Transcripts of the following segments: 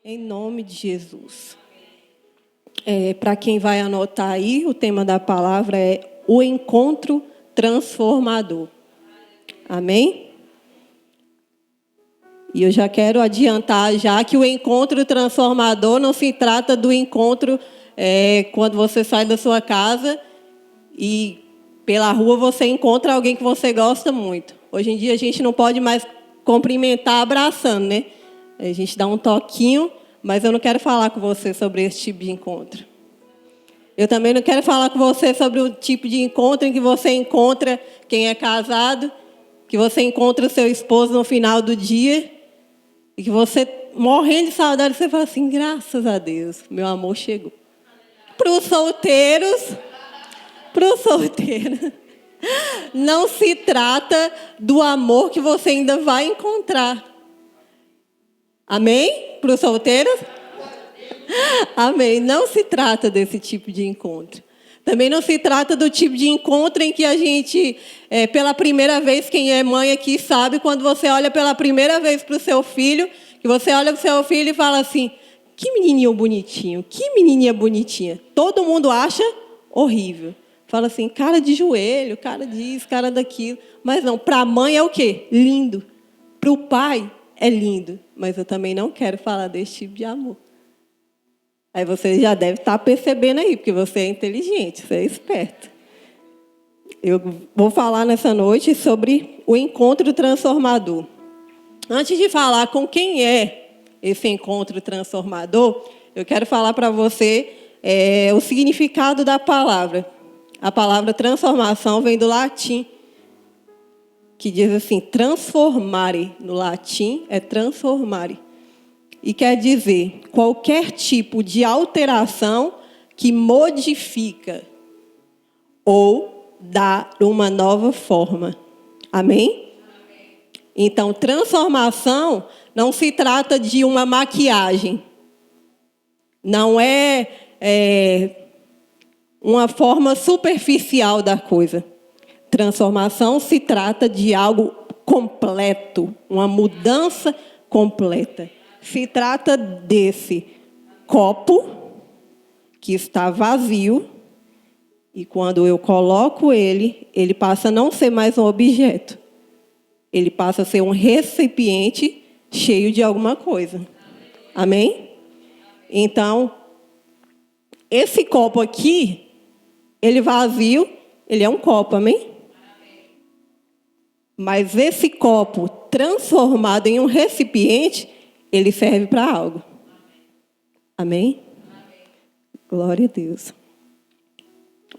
Em nome de Jesus. Para quem vai anotar aí, o tema da palavra é o encontro transformador. Amém? E eu já quero adiantar já que o encontro transformador não se trata do encontro quando você sai da sua casa e pela rua você encontra alguém que você gosta muito. Hoje em dia a gente não pode mais cumprimentar abraçando, né? A gente dá um toquinho, mas eu não quero falar com você sobre esse tipo de encontro. Eu também não quero falar com você sobre o tipo de encontro em que você encontra quem é casado, que você encontra o seu esposo no final do dia e que você, morrendo de saudade, você fala assim, graças a Deus, meu amor chegou. Para os solteiros, não se trata do amor que você ainda vai encontrar. Amém? Para os solteiros? Amém. Não se trata desse tipo de encontro. Também não se trata do tipo de encontro em que a gente, pela primeira vez, quem é mãe aqui sabe, quando você olha pela primeira vez para o seu filho, que você olha para o seu filho e fala assim, que menininho bonitinho, que menininha bonitinha. Todo mundo acha horrível. Fala assim, cara de joelho, cara disso, cara daquilo. Mas não, para a mãe é o quê? Lindo. Para o pai é lindo. Mas eu também não quero falar desse tipo de amor. Aí você já deve estar percebendo aí, porque você é inteligente, você é esperto. Eu vou falar nessa noite sobre o encontro transformador. Antes de falar com quem é esse encontro transformador, eu quero falar para você o significado da palavra. A palavra transformação vem do latim, que diz assim, transformare. No latim é transformare. E quer dizer, qualquer tipo de alteração que modifica ou dá uma nova forma. Amém? Então, transformação não se trata de uma maquiagem. Não é uma forma superficial da coisa. Transformação se trata de algo completo, uma mudança completa. Se trata desse copo que está vazio e quando eu coloco ele, ele passa a não ser mais um objeto. Ele passa a ser um recipiente cheio de alguma coisa. Amém? Então, esse copo aqui, ele vazio, ele é um copo, amém? Mas esse copo transformado em um recipiente, ele serve para algo. Amém? Glória a Deus.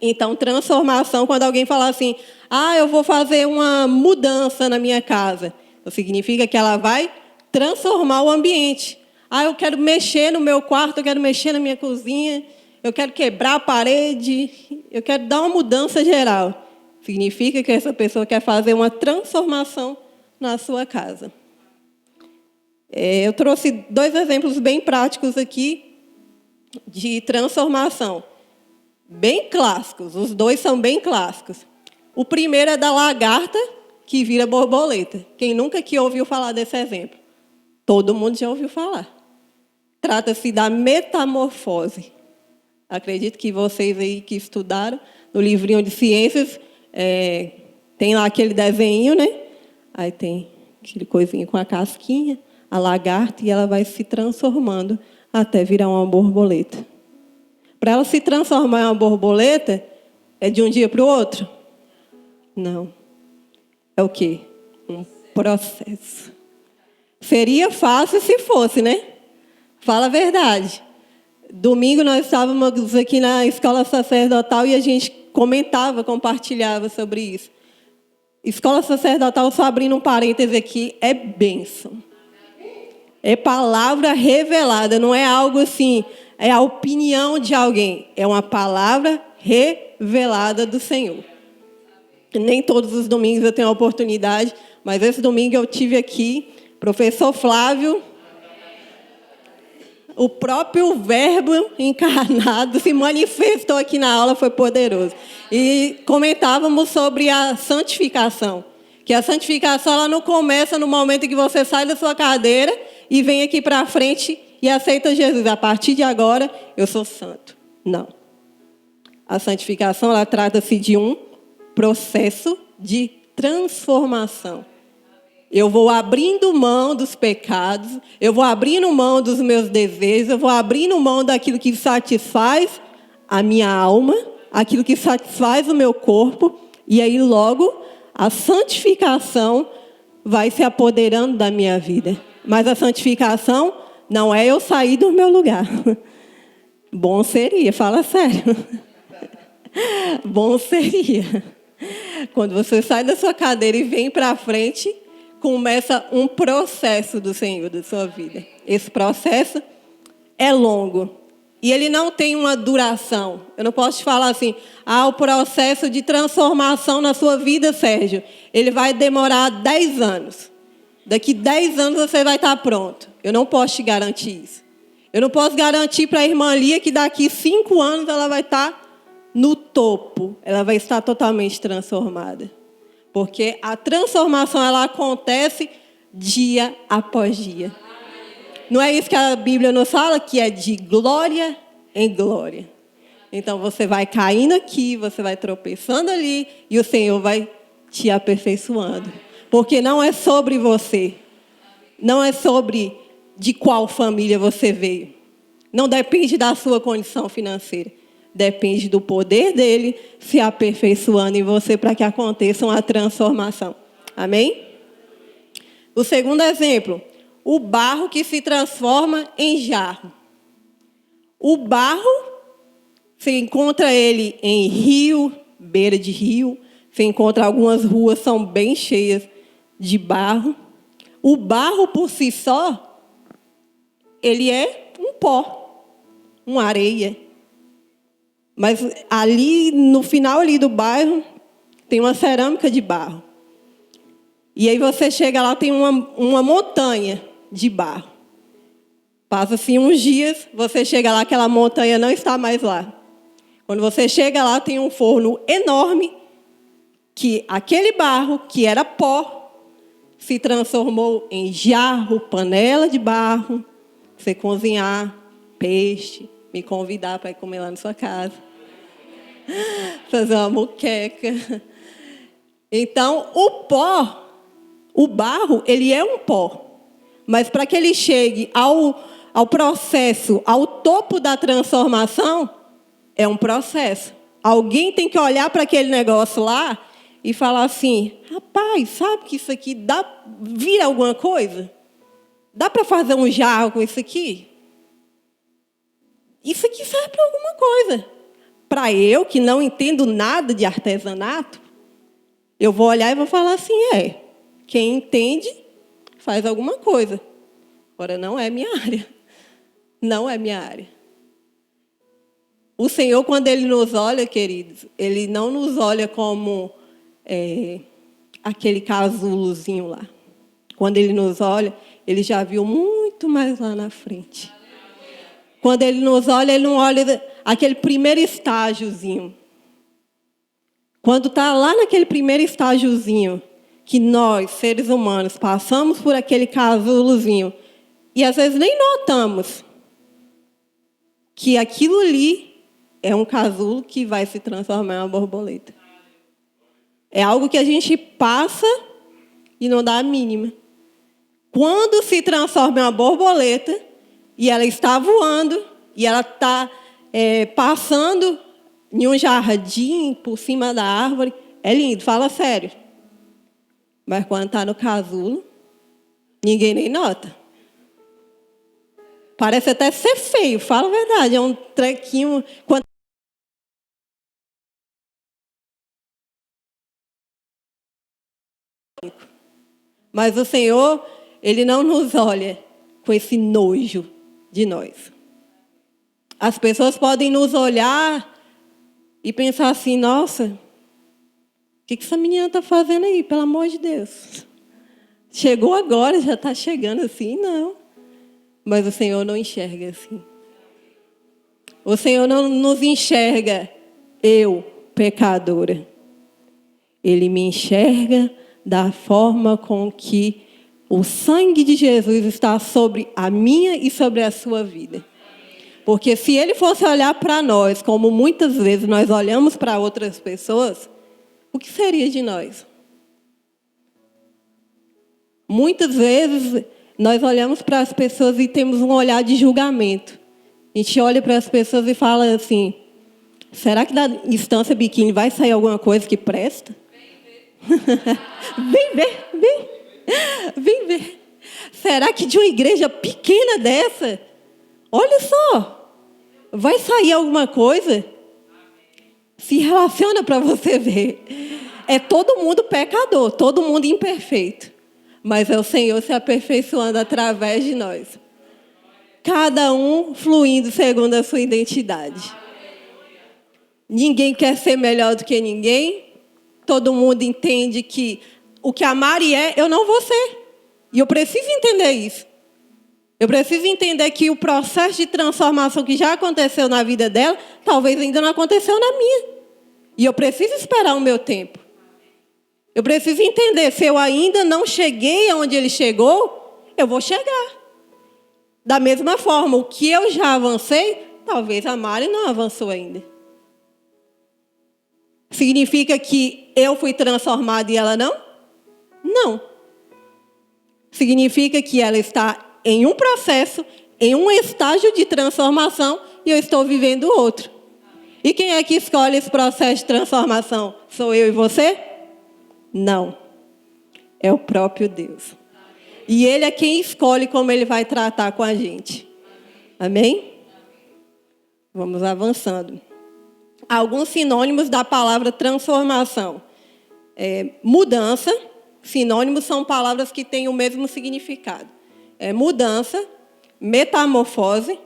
Então, transformação, quando alguém fala assim, eu vou fazer uma mudança na minha casa, então, significa que ela vai transformar o ambiente. Eu quero mexer no meu quarto, eu quero mexer na minha cozinha, eu quero quebrar a parede, eu quero dar uma mudança geral. Significa que essa pessoa quer fazer uma transformação na sua casa. Eu trouxe 2 exemplos bem práticos aqui de transformação. Bem clássicos, os 2 são bem clássicos. O primeiro é da lagarta que vira borboleta. Quem nunca aqui ouviu falar desse exemplo? Todo mundo já ouviu falar. Trata-se da metamorfose. Acredito que vocês aí que estudaram no livrinho de ciências, tem lá aquele desenho, né? Aí tem aquele coisinho com a casquinha, a lagarta, e ela vai se transformando até virar uma borboleta. Para ela se transformar em uma borboleta, é de um dia para o outro? Não. É o quê? Um processo. Seria fácil se fosse, né? Fala a verdade. Domingo nós estávamos aqui na escola sacerdotal e a gente compartilhava sobre isso. Escola sacerdotal, só abrindo um parêntese aqui, é bênção. É palavra revelada, não é algo assim, é a opinião de alguém. É uma palavra revelada do Senhor. Nem todos os domingos eu tenho a oportunidade, mas esse domingo eu tive aqui, professor Flávio, o próprio verbo encarnado se manifestou aqui na aula, foi poderoso. E comentávamos sobre a santificação. Que a santificação ela não começa no momento em que você sai da sua cadeira e vem aqui para frente e aceita Jesus. A partir de agora, eu sou santo. Não. A santificação, ela trata-se de um processo de transformação. Eu vou abrindo mão dos pecados, eu vou abrindo mão dos meus desejos, eu vou abrindo mão daquilo que satisfaz a minha alma, aquilo que satisfaz o meu corpo, e aí logo a santificação vai se apoderando da minha vida. Mas a santificação não é eu sair do meu lugar. Bom seria, fala sério. Bom seria. Quando você sai da sua cadeira e vem para frente, começa um processo do Senhor da sua vida. Esse processo é longo. E ele não tem uma duração. Eu não posso te falar assim, o processo de transformação na sua vida, Sérgio, ele vai demorar 10 anos. Daqui 10 anos você vai estar pronto. Eu não posso te garantir isso. Eu não posso garantir para a irmã Lia que daqui 5 anos ela vai estar no topo. Ela vai estar totalmente transformada. Porque a transformação ela acontece dia após dia. Não é isso que a Bíblia nos fala? Que é de glória em glória. Então você vai caindo aqui, você vai tropeçando ali e o Senhor vai te aperfeiçoando. Porque não é sobre você. Não é sobre de qual família você veio. Não depende da sua condição financeira. Depende do poder dele se aperfeiçoando em você para que aconteça uma transformação. Amém? O segundo exemplo, o barro que se transforma em jarro. O barro, você encontra ele em rio, beira de rio. Você encontra algumas ruas são bem cheias de barro. O barro por si só, ele é um pó, uma areia. Mas ali, no final ali do bairro, tem uma cerâmica de barro. E aí você chega lá, tem uma montanha de barro. Passa-se uns dias, você chega lá, aquela montanha não está mais lá. Quando você chega lá, tem um forno enorme, que aquele barro, que era pó, se transformou em jarro, panela de barro, você cozinhar peixe, me convidar para ir comer lá na sua casa. Fazer uma moqueca. Então, o barro, ele é um pó. Mas para que ele chegue ao processo, ao topo da transformação, é um processo. Alguém tem que olhar para aquele negócio lá e falar assim, rapaz, sabe que isso aqui vira alguma coisa? Dá para fazer um jarro com isso aqui? Isso aqui serve para alguma coisa. Para eu, que não entendo nada de artesanato, eu vou olhar e vou falar assim, quem entende, faz alguma coisa. Agora, não é minha área. Não é minha área. O Senhor, quando Ele nos olha, queridos, Ele não nos olha como aquele casulozinho lá. Quando Ele nos olha, Ele já viu muito mais lá na frente. Quando Ele nos olha, Ele não olha aquele primeiro estágiozinho. Quando está lá naquele primeiro estágiozinho, que nós, seres humanos, passamos por aquele casulozinho, e às vezes nem notamos que aquilo ali é um casulo que vai se transformar em uma borboleta. É algo que a gente passa e não dá a mínima. Quando se transforma em uma borboleta, e ela está voando, e ela está passando em um jardim por cima da árvore, é lindo, fala sério. Mas quando está no casulo, ninguém nem nota. Parece até ser feio, fala a verdade. É um trequinho. Mas o Senhor, Ele não nos olha com esse nojo de nós. As pessoas podem nos olhar e pensar assim, nossa, o que essa menina está fazendo aí, pelo amor de Deus? Chegou agora, já está chegando assim? Não. Mas o Senhor não enxerga assim. O Senhor não nos enxerga, eu, pecadora. Ele me enxerga da forma com que O sangue de Jesus está sobre a minha e sobre a sua vida. Porque se ele fosse olhar para nós, como muitas vezes nós olhamos para outras pessoas, o que seria de nós? Muitas vezes nós olhamos para as pessoas e temos um olhar de julgamento. A gente olha para as pessoas e fala assim, será que da Estância Biquíni vai sair alguma coisa que presta? Vem ver. Será que de uma igreja pequena dessa, olha só, vai sair alguma coisa? Se relaciona para você ver. É todo mundo pecador, todo mundo imperfeito. Mas é o Senhor se aperfeiçoando através de nós. Cada um fluindo segundo a sua identidade. Ninguém quer ser melhor do que ninguém. Todo mundo entende que o que a Mari é, eu não vou ser. E eu preciso entender isso. Eu preciso entender que o processo de transformação que já aconteceu na vida dela, talvez ainda não aconteceu na minha. E eu preciso esperar o meu tempo. Eu preciso entender, se eu ainda não cheguei aonde ele chegou, eu vou chegar. Da mesma forma, o que eu já avancei, talvez a Mari não avançou ainda. Significa que eu fui transformada e ela não? Não. Significa que ela está em um processo, em um estágio de transformação e eu estou vivendo outro. E quem é que escolhe esse processo de transformação? Sou eu e você? Não. É o próprio Deus. E Ele é quem escolhe como Ele vai tratar com a gente. Amém? Vamos avançando. Alguns sinônimos da palavra transformação. Mudança. Sinônimos são palavras que têm o mesmo significado. Mudança, metamorfose,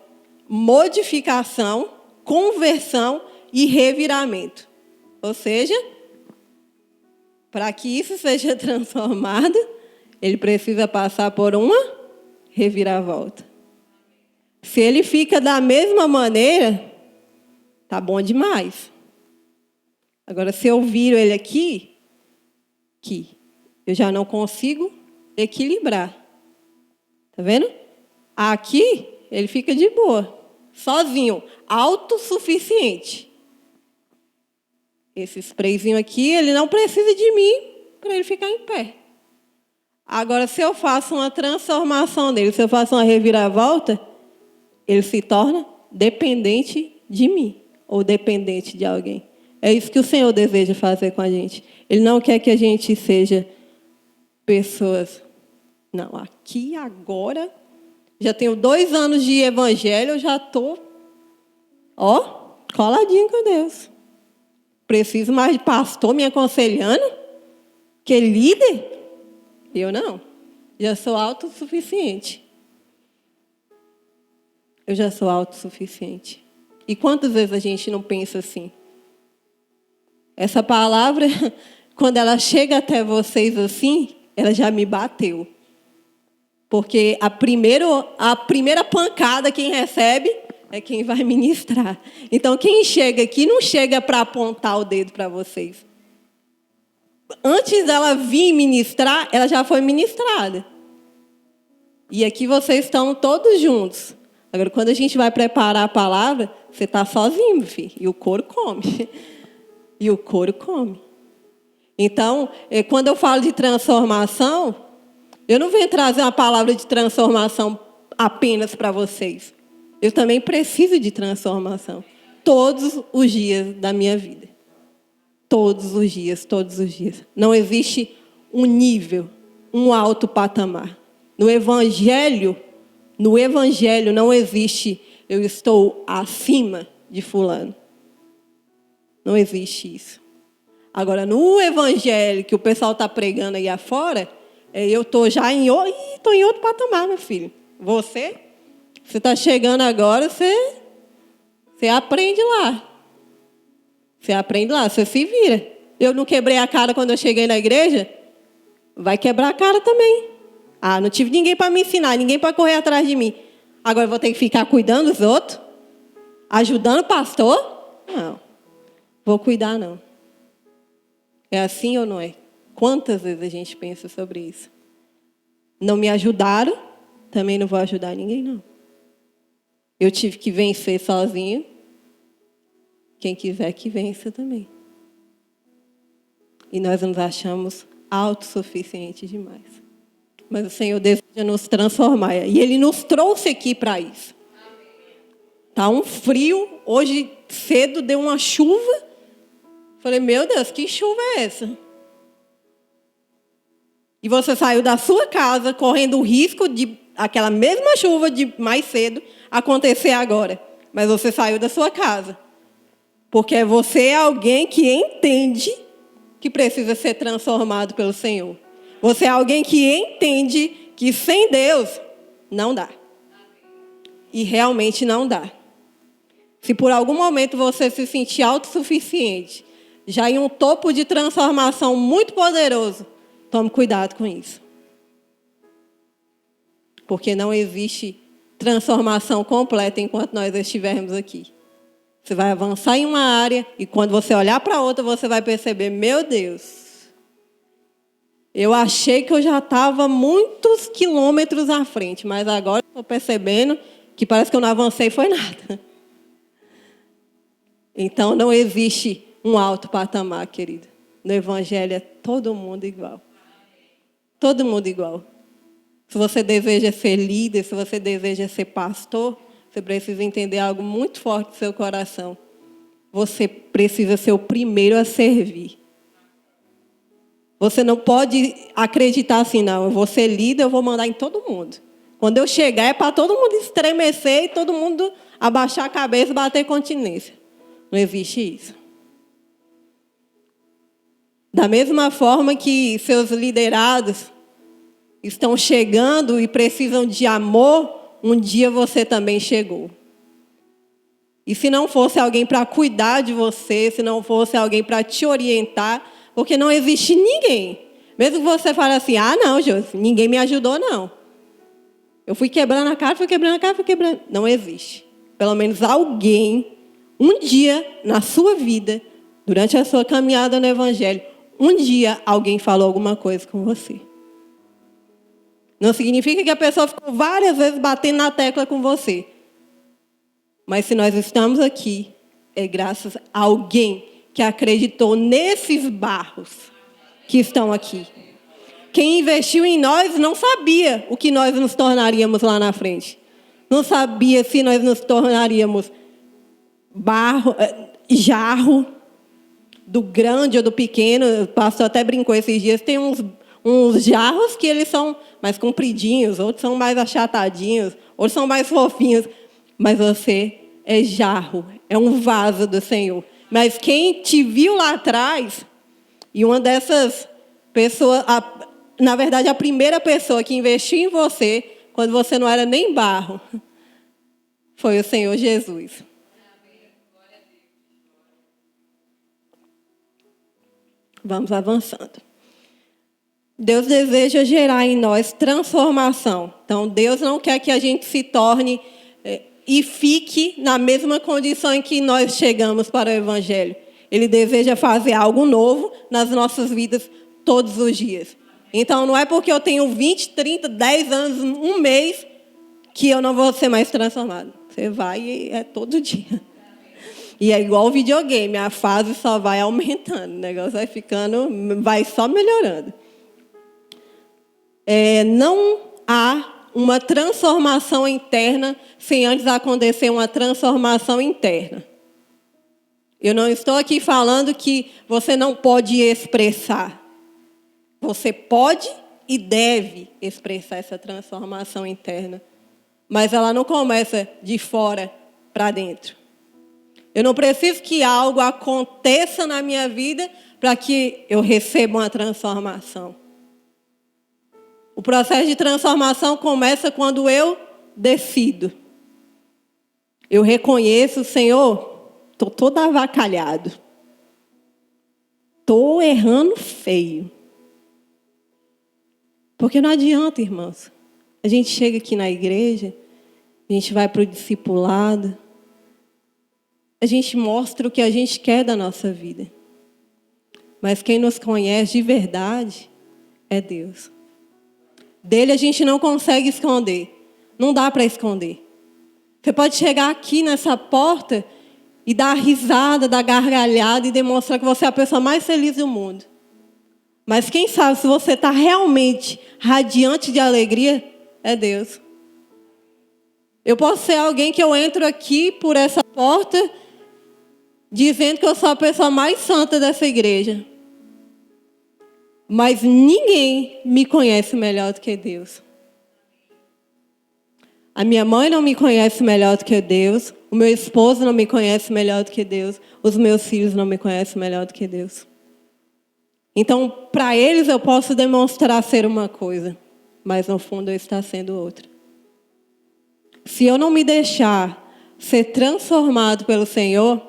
modificação, conversão e reviramento. Ou seja, para que isso seja transformado, ele precisa passar por uma reviravolta. Se ele fica da mesma maneira, tá bom demais. Agora, se eu viro ele aqui, eu já não consigo equilibrar. Tá vendo? Aqui, ele fica de boa, sozinho, autossuficiente. Esse sprayzinho aqui, ele não precisa de mim para ele ficar em pé. Agora, se eu faço uma transformação dele, se eu faço uma reviravolta, ele se torna dependente de mim ou dependente de alguém. É isso que o Senhor deseja fazer com a gente. Ele não quer que a gente seja pessoas... Não, aqui agora, já tenho 2 anos de evangelho, eu já estou, coladinho com Deus. Preciso mais de pastor me aconselhando? Que líder? Eu não. Já sou autossuficiente. Eu já sou autossuficiente. E quantas vezes a gente não pensa assim? Essa palavra, quando ela chega até vocês assim, ela já me bateu. Porque a primeira pancada quem recebe é quem vai ministrar. Então, quem chega aqui não chega para apontar o dedo para vocês. Antes dela vir ministrar, ela já foi ministrada. E aqui vocês estão todos juntos. Agora, quando a gente vai preparar a palavra, você está sozinho, meu filho. E o couro come. E o couro come. Então, quando eu falo de transformação, eu não venho trazer uma palavra de transformação apenas para vocês. Eu também preciso de transformação. Todos os dias da minha vida. Todos os dias, todos os dias. Não existe um nível, um alto patamar. No Evangelho não existe eu estou acima de fulano. Não existe isso. Agora, no Evangelho que o pessoal está pregando aí afora, eu estou já em outro patamar, meu filho. Você está chegando agora, você aprende lá. Você aprende lá, você se vira. Eu não quebrei a cara quando eu cheguei na igreja, vai quebrar a cara também. Não tive ninguém para me ensinar, ninguém para correr atrás de mim. Agora eu vou ter que ficar cuidando dos outros? Ajudando o pastor? Não. Vou cuidar, não. É assim ou não é? Quantas vezes a gente pensa sobre isso? Não me ajudaram, também não vou ajudar ninguém, não. Eu tive que vencer sozinho. Quem quiser que vença também. E nós nos achamos autossuficientes demais. Mas o Senhor deseja nos transformar. E Ele nos trouxe aqui para isso. Está um frio. Hoje cedo deu uma chuva. Falei, meu Deus, que chuva é essa? E você saiu da sua casa correndo o risco de aquela mesma chuva de mais cedo acontecer agora. Mas você saiu da sua casa. Porque você é alguém que entende que precisa ser transformado pelo Senhor. Você é alguém que entende que sem Deus não dá. E realmente não dá. Se por algum momento você se sentir autossuficiente, já em um topo de transformação muito poderoso, tome cuidado com isso. Porque não existe transformação completa enquanto nós estivermos aqui. Você vai avançar em uma área e quando você olhar para outra, você vai perceber, meu Deus, eu achei que eu já estava muitos quilômetros à frente, mas agora estou percebendo que parece que eu não avancei foi nada. Então não existe um alto patamar, querido. No Evangelho é todo mundo igual. Todo mundo igual. Se você deseja ser líder, se você deseja ser pastor, você precisa entender algo muito forte no seu coração. Você precisa ser o primeiro a servir. Você não pode acreditar assim, não, eu vou ser líder, eu vou mandar em todo mundo. Quando eu chegar é para todo mundo estremecer e todo mundo abaixar a cabeça e bater continência. Não existe isso. Da mesma forma que seus liderados estão chegando e precisam de amor, um dia você também chegou. E se não fosse alguém para cuidar de você, se não fosse alguém para te orientar, porque não existe ninguém. Mesmo que você fale assim, não, Josi, ninguém me ajudou, não. Eu fui quebrando a cara, fui quebrando. Não existe. Pelo menos alguém, um dia na sua vida, durante a sua caminhada no Evangelho, um dia alguém falou alguma coisa com você. Não significa que a pessoa ficou várias vezes batendo na tecla com você. Mas se nós estamos aqui, é graças a alguém que acreditou nesses barros que estão aqui. Quem investiu em nós não sabia o que nós nos tornaríamos lá na frente. Não sabia se nós nos tornaríamos jarro, do grande ou do pequeno. O pastor até brincou esses dias, tem uns jarros que eles são mais compridinhos, outros são mais achatadinhos, outros são mais fofinhos. Mas você é jarro, é um vaso do Senhor. Mas quem te viu lá atrás, e uma dessas pessoas, na verdade a primeira pessoa que investiu em você, quando você não era nem barro, foi o Senhor Jesus. Vamos avançando. Deus deseja gerar em nós transformação. Então, Deus não quer que a gente se torne e fique na mesma condição em que nós chegamos para o Evangelho. Ele deseja fazer algo novo nas nossas vidas todos os dias. Então, não é porque eu tenho 20, 30, 10 anos, um mês, que eu não vou ser mais transformado. Você vai e é todo dia. E é igual o videogame, a fase só vai aumentando, o negócio vai ficando, vai só melhorando. Não há uma transformação interna sem antes acontecer uma transformação interna. Eu não estou aqui falando que você não pode expressar. Você pode e deve expressar essa transformação interna. Mas ela não começa de fora para dentro. Eu não preciso que algo aconteça na minha vida para que eu receba uma transformação. O processo de transformação começa quando eu decido. Eu reconheço, Senhor, estou todo avacalhado. Estou errando feio. Porque não adianta, irmãos. A gente chega aqui na igreja, a gente vai para o discipulado, a gente mostra o que a gente quer da nossa vida. Mas quem nos conhece de verdade é Deus. Dele a gente não consegue esconder. Não dá para esconder. Você pode chegar aqui nessa porta e dar risada, dar gargalhada e demonstrar que você é a pessoa mais feliz do mundo. Mas quem sabe se você está realmente radiante de alegria, é Deus. Eu posso ser alguém que eu entro aqui por essa porta dizendo que eu sou a pessoa mais santa dessa igreja. Mas ninguém me conhece melhor do que Deus. A minha mãe não me conhece melhor do que Deus. O meu esposo não me conhece melhor do que Deus. Os meus filhos não me conhecem melhor do que Deus. Então, para eles eu posso demonstrar ser uma coisa, mas no fundo eu estou sendo outra. Se eu não me deixar ser transformado pelo Senhor,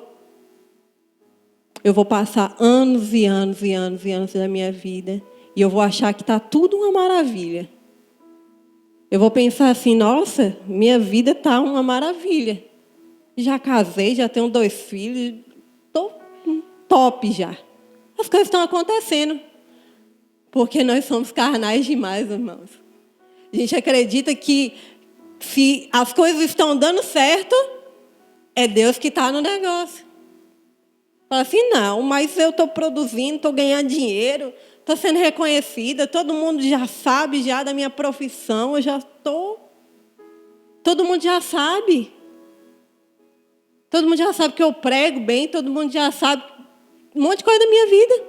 eu vou passar anos e anos e anos e anos da minha vida e eu vou achar que está tudo uma maravilha. Eu vou pensar assim, nossa, minha vida está uma maravilha. Já casei, já tenho 2 filhos, estou top já. As coisas estão acontecendo. Porque nós somos carnais demais, irmãos. A gente acredita que se as coisas estão dando certo, é Deus que está no negócio. Fala assim, não, mas eu estou produzindo, estou ganhando dinheiro, estou sendo reconhecida, todo mundo já sabe já da minha profissão, eu já estou... Todo mundo já sabe. Todo mundo já sabe que eu prego bem, todo mundo já sabe um monte de coisa da minha vida.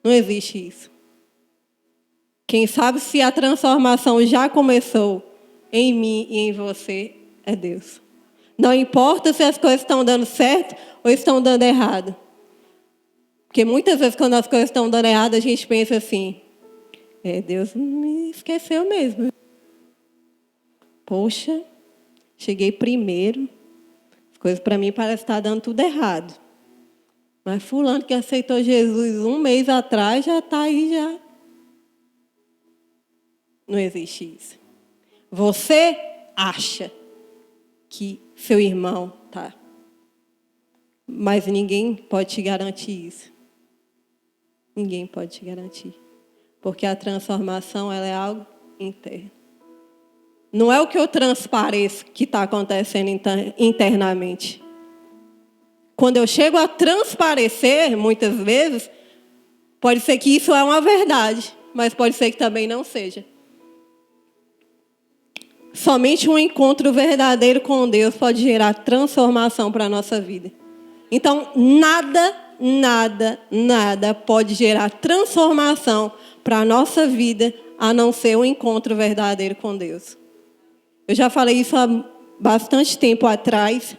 Não existe isso. Quem sabe se a transformação já começou em mim e em você, é Deus. Não importa se as coisas estão dando certo ou estão dando errado. Porque muitas vezes quando as coisas estão dando errado, a gente pensa assim, Deus me esqueceu mesmo. Poxa, cheguei primeiro, as coisas para mim parecem estar dando tudo errado. Mas fulano que aceitou Jesus 1 mês atrás já está aí já. Não existe isso. Você acha que seu irmão está. Mas ninguém pode te garantir isso. Ninguém pode te garantir. Porque a transformação ela é algo interno. Não é o que eu transpareço que está acontecendo internamente. Quando eu chego a transparecer, muitas vezes, pode ser que isso é uma verdade, mas pode ser que também não seja. Somente um encontro verdadeiro com Deus pode gerar transformação para a nossa vida. Então, nada pode gerar transformação para a nossa vida, a não ser um encontro verdadeiro com Deus. Eu já falei isso há bastante tempo atrás.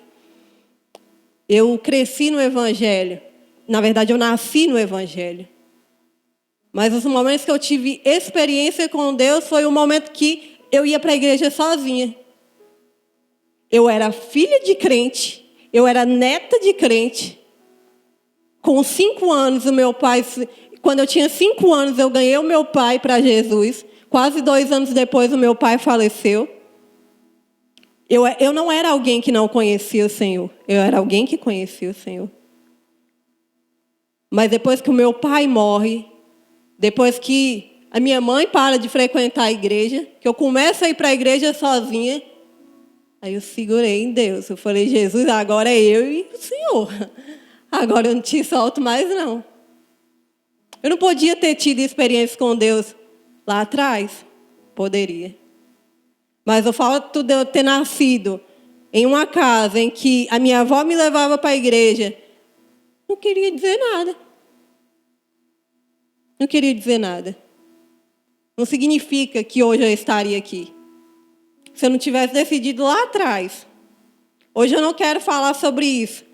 Eu cresci no Evangelho. Na verdade, eu nasci no Evangelho. Mas os momentos que eu tive experiência com Deus foi o momento que eu ia para a igreja sozinha. Eu era filha de crente. Eu era neta de crente. Com 5 anos, o meu pai... Quando eu tinha 5 anos, eu ganhei o meu pai para Jesus. Quase 2 anos depois, o meu pai faleceu. Eu não era alguém que não conhecia o Senhor. Eu era alguém que conhecia o Senhor. Mas depois que o meu pai morre, depois que a minha mãe para de frequentar a igreja, que eu começo a ir para a igreja sozinha, aí eu segurei em Deus. Eu falei, Jesus, agora é eu e o Senhor. Agora eu não te solto mais, não. Eu não podia ter tido experiência com Deus lá atrás? Poderia. Mas o fato de eu ter nascido em uma casa em que a minha avó me levava para a igreja, não queria dizer nada. Não queria dizer nada. Não significa que hoje eu estaria aqui. Se eu não tivesse decidido lá atrás. Hoje eu não quero falar sobre isso.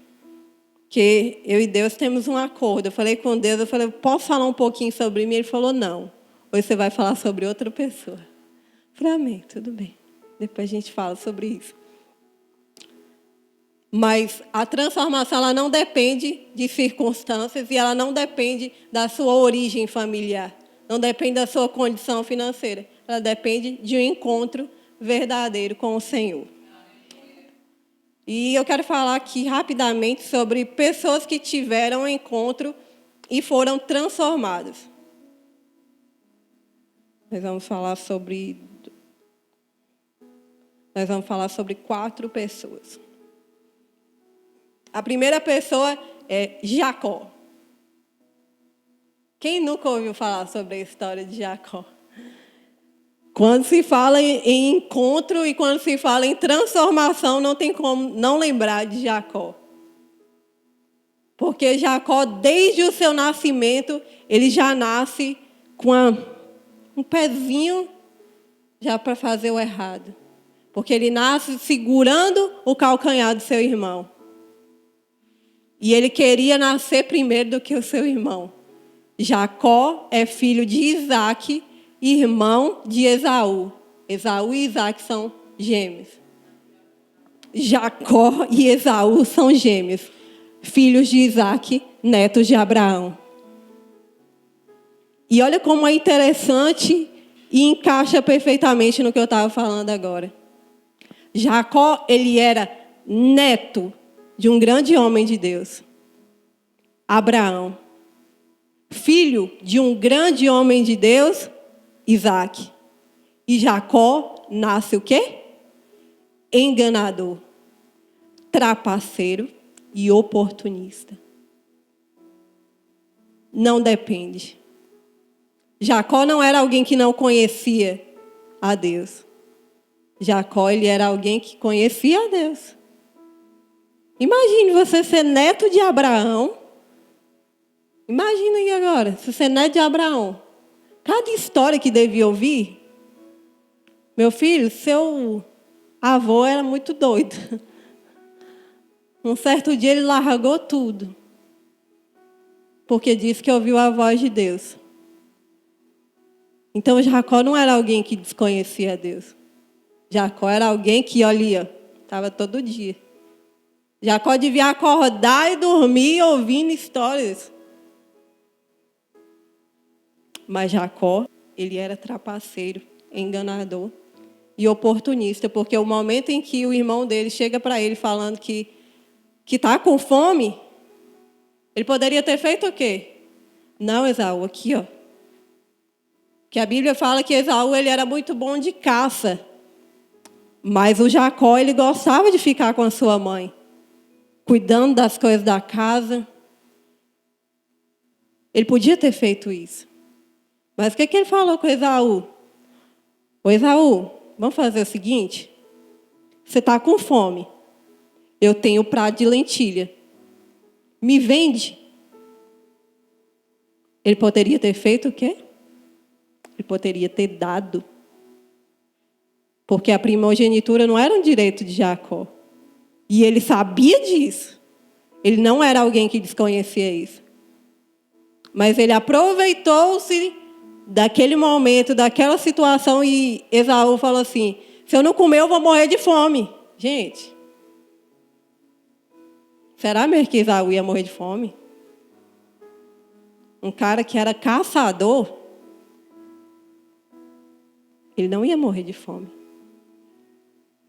Porque eu e Deus temos um acordo. Eu falei com Deus, eu falei, posso falar um pouquinho sobre mim? Ele falou, não. Hoje você vai falar sobre outra pessoa. Eu falei, amém, tudo bem. Depois a gente fala sobre isso. Mas a transformação ela não depende de circunstâncias e ela não depende da sua origem familiar. Não depende da sua condição financeira. Ela depende de um encontro verdadeiro com o Senhor. E eu quero falar aqui rapidamente sobre pessoas que tiveram um encontro e foram transformadas. Nós vamos falar sobre 4 pessoas. A primeira pessoa é Jacó. Quem nunca ouviu falar sobre a história de Jacó? Quando se fala em encontro e quando se fala em transformação, não tem como não lembrar de Jacó. Porque Jacó, desde o seu nascimento, ele já nasce com um pezinho já para fazer o errado. Porque ele nasce segurando o calcanhar do seu irmão. E ele queria nascer primeiro do que o seu irmão. Jacó é filho de Isaac, irmão de Esaú. Esaú e Isaac são gêmeos. Jacó e Esaú são gêmeos, filhos de Isaac, netos de Abraão. E olha como é interessante e encaixa perfeitamente no que eu estava falando agora. Jacó, ele era neto de um grande homem de Deus, Abraão. Filho de um grande homem de Deus, Isaac. E Jacó nasce o quê? Enganador, trapaceiro e oportunista. Não depende. Jacó não era alguém que não conhecia a Deus. Jacó, ele era alguém que conhecia a Deus. Imagine você ser neto de Abraão. Imagina aí agora, se você é neto de Abraão. Cada história que devia ouvir. Meu filho, seu avô era muito doido. Um certo dia ele largou tudo. Porque disse que ouviu a voz de Deus. Então Jacó não era alguém que desconhecia Deus. Jacó era alguém que, olha, estava todo dia. Jacó devia acordar e dormir ouvindo histórias. Mas Jacó, ele era trapaceiro, enganador e oportunista. Porque o momento em que o irmão dele chega para ele falando que está com fome, ele poderia ter feito o quê? Não, Esaú, aqui, ó. Que a Bíblia fala que Esaú, ele era muito bom de caça. Mas o Jacó, ele gostava de ficar com a sua mãe, cuidando das coisas da casa. Ele podia ter feito isso. Mas o que ele falou com Esaú? Ô Esaú, vamos fazer o seguinte? Você está com fome. Eu tenho prato de lentilha. Me vende. Ele poderia ter feito o quê? Ele poderia ter dado. Porque a primogenitura não era um direito de Jacó. E ele sabia disso. Ele não era alguém que desconhecia isso. Mas ele aproveitou-se daquele momento, daquela situação, e Esaú falou assim: se eu não comer, eu vou morrer de fome. Gente, será mesmo que Esaú ia morrer de fome? Um cara que era caçador, ele não ia morrer de fome.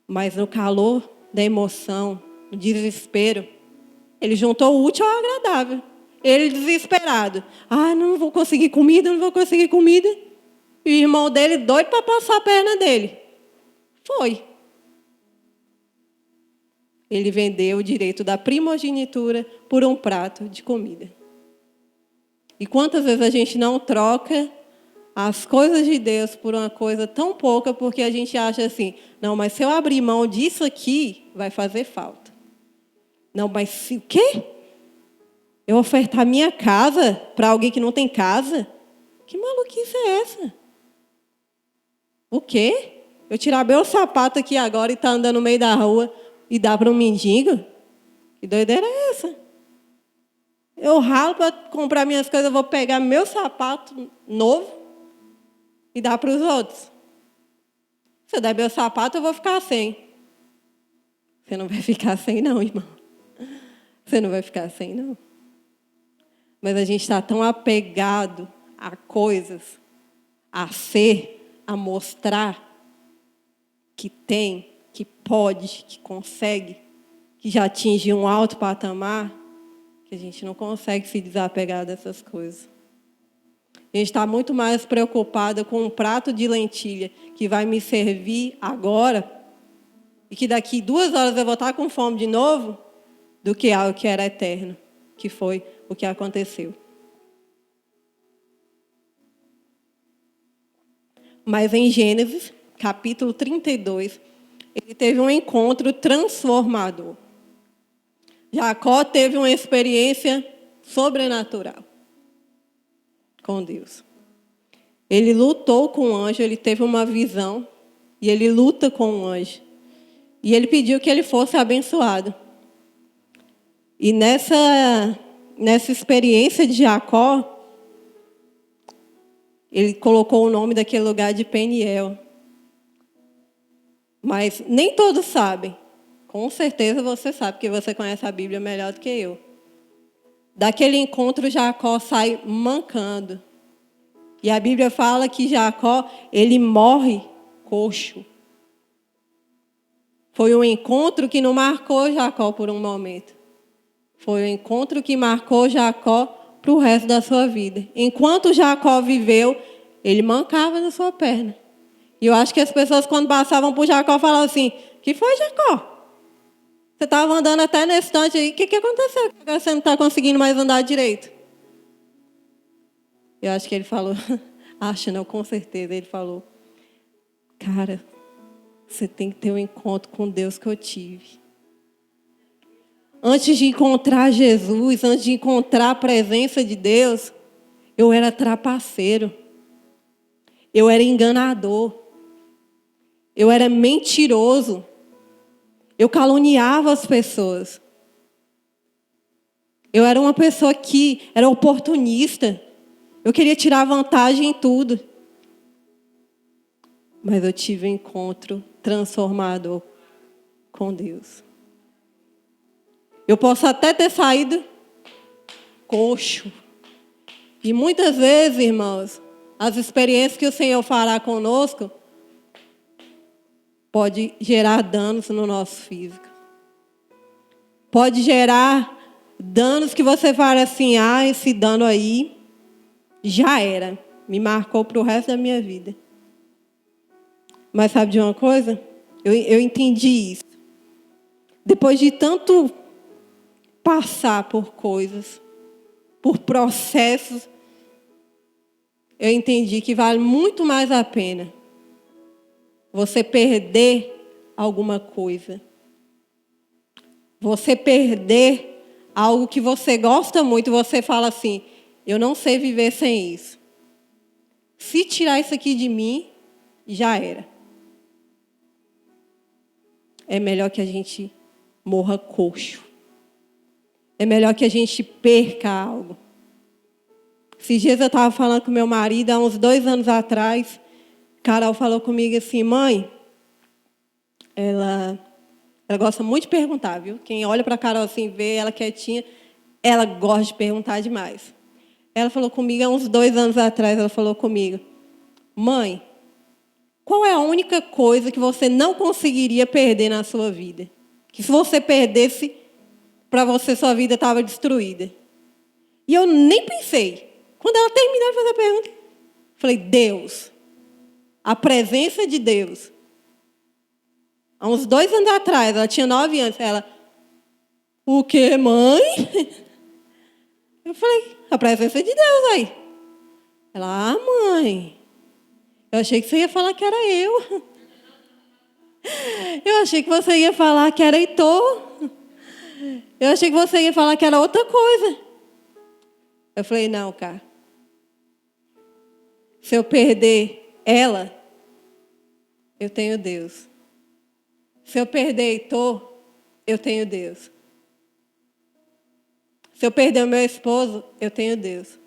Mas no calor da emoção, no desespero, ele juntou o útil ao agradável. Ele desesperado. Não vou conseguir comida, não vou conseguir comida. E o irmão dele doido para passar a perna dele. Foi. Ele vendeu o direito da primogenitura por um prato de comida. E quantas vezes a gente não troca as coisas de Deus por uma coisa tão pouca, porque a gente acha assim: não, mas se eu abrir mão disso aqui, vai fazer falta. Não, mas se o quê? Eu ofertar minha casa para alguém que não tem casa? Que maluquice é essa? O quê? Eu tirar meu sapato aqui agora e estar andando no meio da rua e dar para um mendigo? Que doideira é essa? Eu ralo para comprar minhas coisas, eu vou pegar meu sapato novo e dar para os outros. Se eu der meu sapato, eu vou ficar sem. Você não vai ficar sem não, irmão. Você não vai ficar sem não. Mas a gente está tão apegado a coisas, a ser, a mostrar que tem, que pode, que consegue, que já atinge um alto patamar, que a gente não consegue se desapegar dessas coisas. A gente está muito mais preocupada com um prato de lentilha que vai me servir agora e que daqui 2 horas eu vou estar com fome de novo, do que algo que era eterno, que foi o que aconteceu. Mas em Gênesis, capítulo 32, ele teve um encontro transformador. Jacó teve uma experiência sobrenatural com Deus. Ele lutou com o anjo, ele teve uma visão, e ele luta com o anjo. E ele pediu que ele fosse abençoado. E nessa experiência de Jacó, ele colocou o nome daquele lugar de Peniel. Mas nem todos sabem. Com certeza você sabe, porque você conhece a Bíblia melhor do que eu. Daquele encontro, Jacó sai mancando. E a Bíblia fala que Jacó, ele morre coxo. Foi um encontro que não marcou Jacó por um momento. Foi um encontro que marcou Jacó para o resto da sua vida. Enquanto Jacó viveu, ele mancava na sua perna. E eu acho que as pessoas, quando passavam por Jacó, falavam assim: que foi, Jacó? Você estava andando até nesse instante aí, o que aconteceu? Agora você não está conseguindo mais andar direito. Eu acho que ele falou, acho não, com certeza, ele falou: cara, você tem que ter um encontro com Deus que eu tive. Antes de encontrar Jesus, antes de encontrar a presença de Deus, eu era trapaceiro. Eu era enganador. Eu era mentiroso. Eu caluniava as pessoas. Eu era uma pessoa que era oportunista. Eu queria tirar vantagem em tudo. Mas eu tive um encontro transformador com Deus. Eu posso até ter saído coxo. E muitas vezes, irmãos, as experiências que o Senhor fará conosco pode gerar danos no nosso físico. Pode gerar danos que você fala assim: ah, esse dano aí já era. Me marcou para o resto da minha vida. Mas sabe de uma coisa? Eu entendi isso. Depois de tanto passar por coisas, por processos, eu entendi que vale muito mais a pena você perder alguma coisa. Você perder algo que você gosta muito e você fala assim: eu não sei viver sem isso. Se tirar isso aqui de mim, já era. É melhor que a gente morra coxo. É melhor que a gente perca algo. Esses dias eu estava falando com meu marido, há uns 2 anos atrás, Carol falou comigo assim: mãe, ela gosta muito de perguntar, viu? Quem olha para a Carol assim, vê ela quietinha, ela gosta de perguntar demais. Ela falou comigo, há uns 2 anos atrás, ela falou comigo: mãe, qual é a única coisa que você não conseguiria perder na sua vida? Que se você perdesse, para você sua vida estava destruída. E eu nem pensei. Quando ela terminou de fazer a pergunta, falei: Deus. A presença de Deus. Há uns 2 anos atrás, ela tinha 9 anos. Ela: o quê, mãe? Eu falei: a presença de Deus aí. Ela: ah, mãe, eu achei que você ia falar que era eu. Eu achei que você ia falar que era Heitor. Eu achei que você ia falar que era outra coisa. Eu falei: não, cara. Se eu perder ela, eu tenho Deus. Se eu perder Heitor, eu tenho Deus. Se eu perder o meu esposo, eu tenho Deus.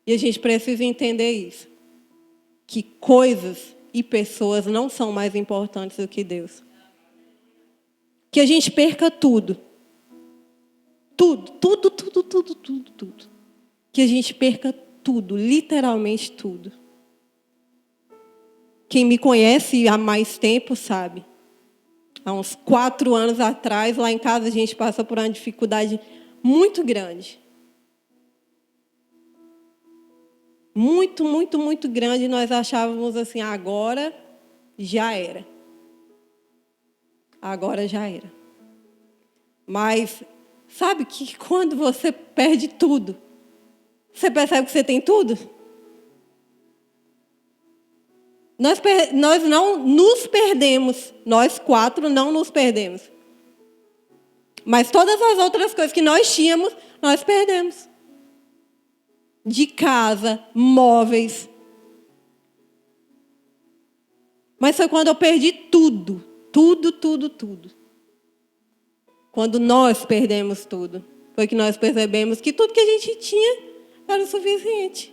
E a gente precisa entender isso. Que coisas e pessoas não são mais importantes do que Deus. Que a gente perca tudo. Tudo. Que a gente perca tudo, literalmente tudo. Quem me conhece há mais tempo sabe. Há uns 4 anos atrás, lá em casa, a gente passou por uma dificuldade muito grande. muito, muito, muito grande, nós achávamos assim, agora já era. Agora já era. Mas sabe que quando você perde tudo, você percebe que você tem tudo? Nós não nos perdemos, nós 4 não nos perdemos. Mas todas as outras coisas que nós tínhamos, nós perdemos. De casa, móveis. Mas foi quando eu perdi tudo. Tudo. Quando nós perdemos tudo, foi que nós percebemos que tudo que a gente tinha era o suficiente.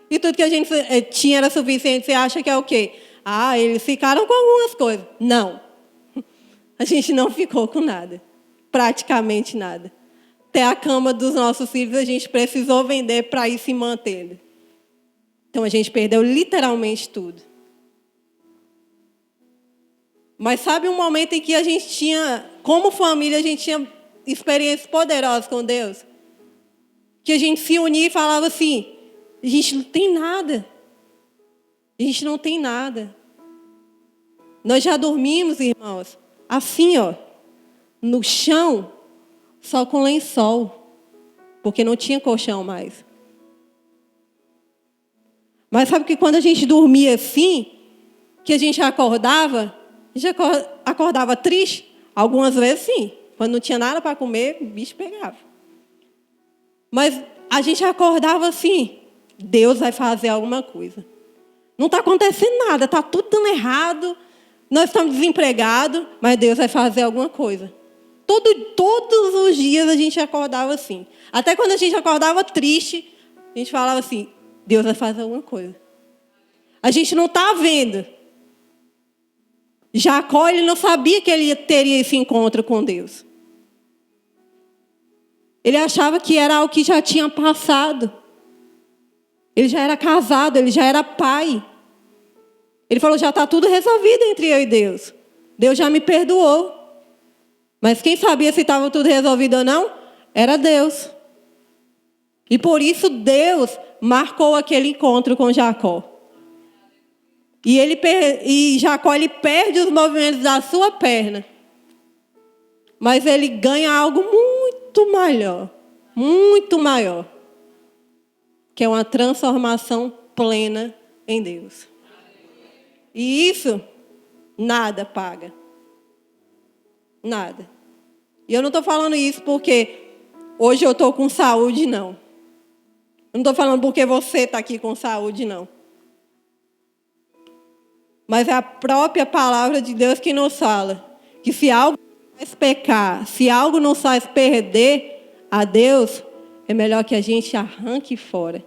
E tudo que a gente tinha era suficiente. Você acha que é o quê? Eles ficaram com algumas coisas. Não. A gente não ficou com nada. Praticamente nada. Até a cama dos nossos filhos a gente precisou vender para ir se mantendo. Então a gente perdeu literalmente tudo. Mas sabe um momento em que a gente tinha, como família, a gente tinha experiências poderosas com Deus? Que a gente se unia e falava assim, a gente não tem nada. A gente não tem nada. Nós já dormimos, irmãos, assim, no chão, só com lençol. Porque não tinha colchão mais. Mas sabe que quando a gente dormia assim, que a gente acordava triste? Algumas vezes sim. Quando não tinha nada para comer, o bicho pegava. Mas a gente acordava assim, Deus vai fazer alguma coisa. Não está acontecendo nada, está tudo dando errado. Nós estamos desempregados, mas Deus vai fazer alguma coisa. Todos os dias a gente acordava assim. Até quando a gente acordava triste, a gente falava assim, Deus vai fazer alguma coisa. A gente não está vendo. Jacó, ele não sabia que ele teria esse encontro com Deus. Ele achava que era algo que já tinha passado. Ele já era casado, ele já era pai. Ele falou, já está tudo resolvido entre eu e Deus. Deus já me perdoou. Mas quem sabia se estava tudo resolvido ou não? Era Deus. E por isso marcou aquele encontro com Jacó. E Jacó ele perde os movimentos da sua perna. Mas ele ganha algo muito maior. Que é uma transformação plena em Deus. E isso, nada paga. Nada. E eu não estou falando isso porque hoje eu estou com saúde, não. Eu não estou falando porque você está aqui com saúde, não. Mas é a própria palavra de Deus que nos fala que se algo nos faz pecar, se algo nos faz perder a Deus, é melhor que a gente arranque fora.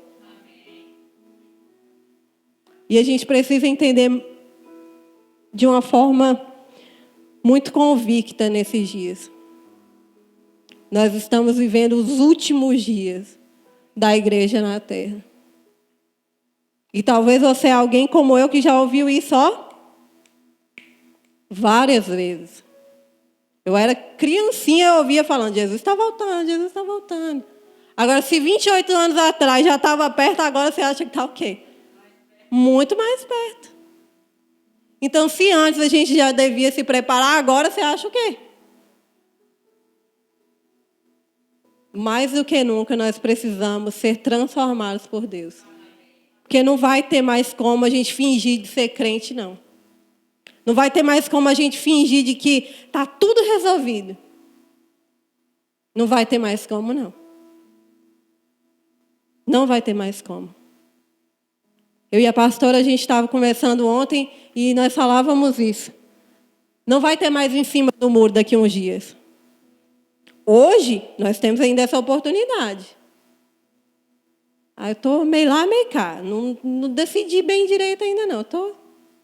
E a gente precisa entender de uma forma muito convicta nesses dias. Nós estamos vivendo os últimos dias da igreja na terra. E talvez você é alguém como eu que já ouviu isso várias vezes. Eu era criancinha, eu ouvia falando, Jesus está voltando, Jesus está voltando. Agora, se 28 anos atrás já estava perto, agora você acha que está o quê? Muito mais perto. Então, se antes a gente já devia se preparar, agora você acha o quê? Mais do que nunca, nós precisamos ser transformados por Deus. Porque não vai ter mais como a gente fingir de ser crente, não. Não vai ter mais como a gente fingir de que está tudo resolvido. Não vai ter mais como, não. Não vai ter mais como. Eu e a pastora, a gente estava conversando ontem e nós falávamos isso. Não vai ter mais em cima do muro daqui a uns dias. Hoje, nós temos ainda essa oportunidade. Eu estou meio lá, meio cá. Não decidi bem direito ainda, não. Estou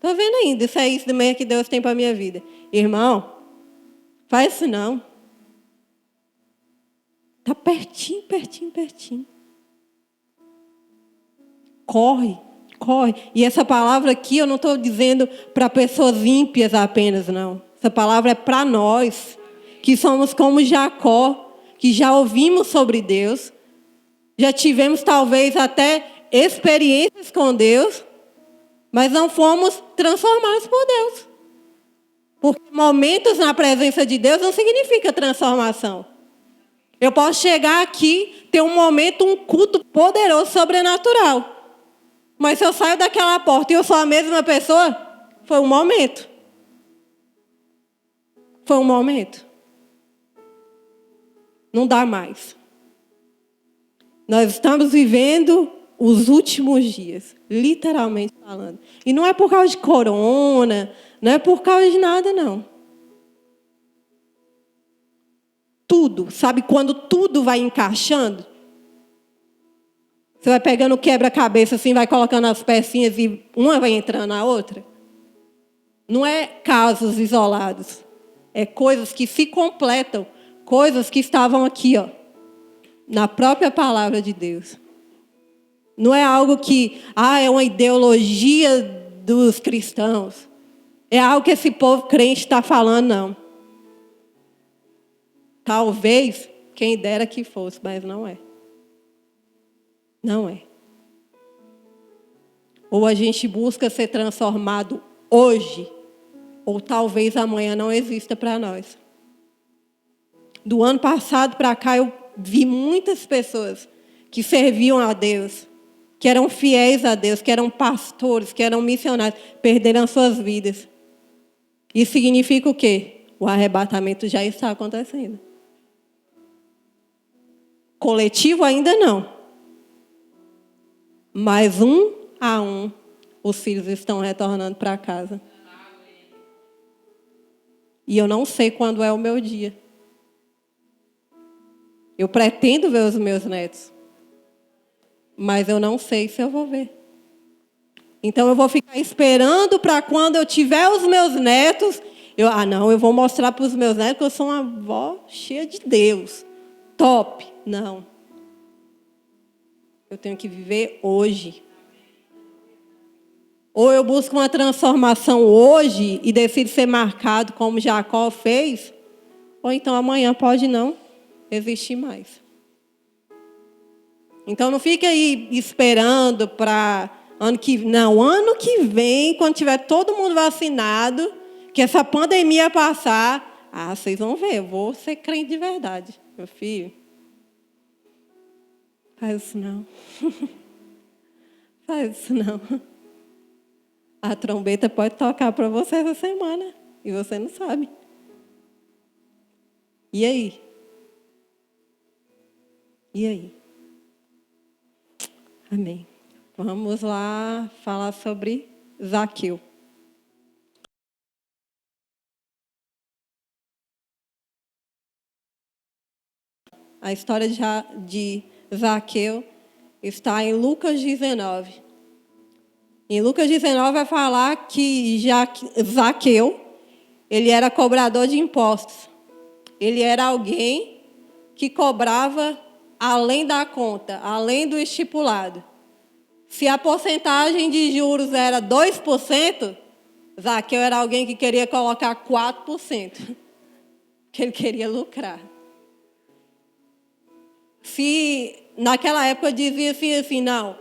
vendo ainda se é isso mesmo que Deus tem para a minha vida. Irmão, faz isso não. Está pertinho. Corre. E essa palavra aqui eu não estou dizendo para pessoas ímpias apenas, não. Essa palavra é para nós, que somos como Jacó, que já ouvimos sobre Deus. Já tivemos talvez até experiências com Deus, mas não fomos transformados por Deus. Porque momentos na presença de Deus não significa transformação. Eu posso chegar aqui, ter um momento, um culto poderoso, sobrenatural. Mas se eu saio daquela porta e eu sou a mesma pessoa, foi um momento. Foi um momento. Não dá mais. Nós estamos vivendo os últimos dias, literalmente falando. E não é por causa de corona, não é por causa de nada, não. Tudo, sabe quando tudo vai encaixando? Você vai pegando o quebra-cabeça assim, vai colocando as pecinhas e uma vai entrando na outra? Não é casos isolados. É coisas que se completam, coisas que estavam aqui, ó, na própria palavra de Deus. Não é algo que, é uma ideologia dos cristãos. É algo que esse povo crente está falando, não. Talvez, quem dera que fosse, mas não é. Não é. Ou a gente busca ser transformado hoje, ou talvez amanhã não exista para nós. Do ano passado para cá, eu vi muitas pessoas que serviam a Deus, que eram fiéis a Deus, que eram pastores, que eram missionários, perderam suas vidas. Isso significa o quê? O arrebatamento já está acontecendo. Coletivo ainda não. Mas um a um, os filhos estão retornando para casa. E eu não sei quando é o meu dia. Eu pretendo ver os meus netos. Mas eu não sei se eu vou ver. Então eu vou ficar esperando para quando eu tiver os meus netos. Eu vou mostrar para os meus netos que eu sou uma avó cheia de Deus. Top. Não. Eu tenho que viver hoje. Ou eu busco uma transformação hoje e decido ser marcado como Jacó fez, ou então amanhã pode não existir mais. Então não fica aí esperando para ano que vem, quando tiver todo mundo vacinado, que essa pandemia passar, vocês vão ver, eu vou ser crente de verdade, meu filho. Faz isso não. Faz isso não. A trombeta pode tocar para você essa semana. E você não sabe. E aí? E aí? Amém. Vamos lá falar sobre Zaqueu. A história de Zaqueu está em Lucas 19. Em Lucas 19 vai falar que Zaqueu, ele era cobrador de impostos. Ele era alguém que cobrava além da conta, além do estipulado. Se a porcentagem de juros era 2%, Zaqueu era alguém que queria colocar 4%. Que ele queria lucrar. Se naquela época dizia-se assim, não,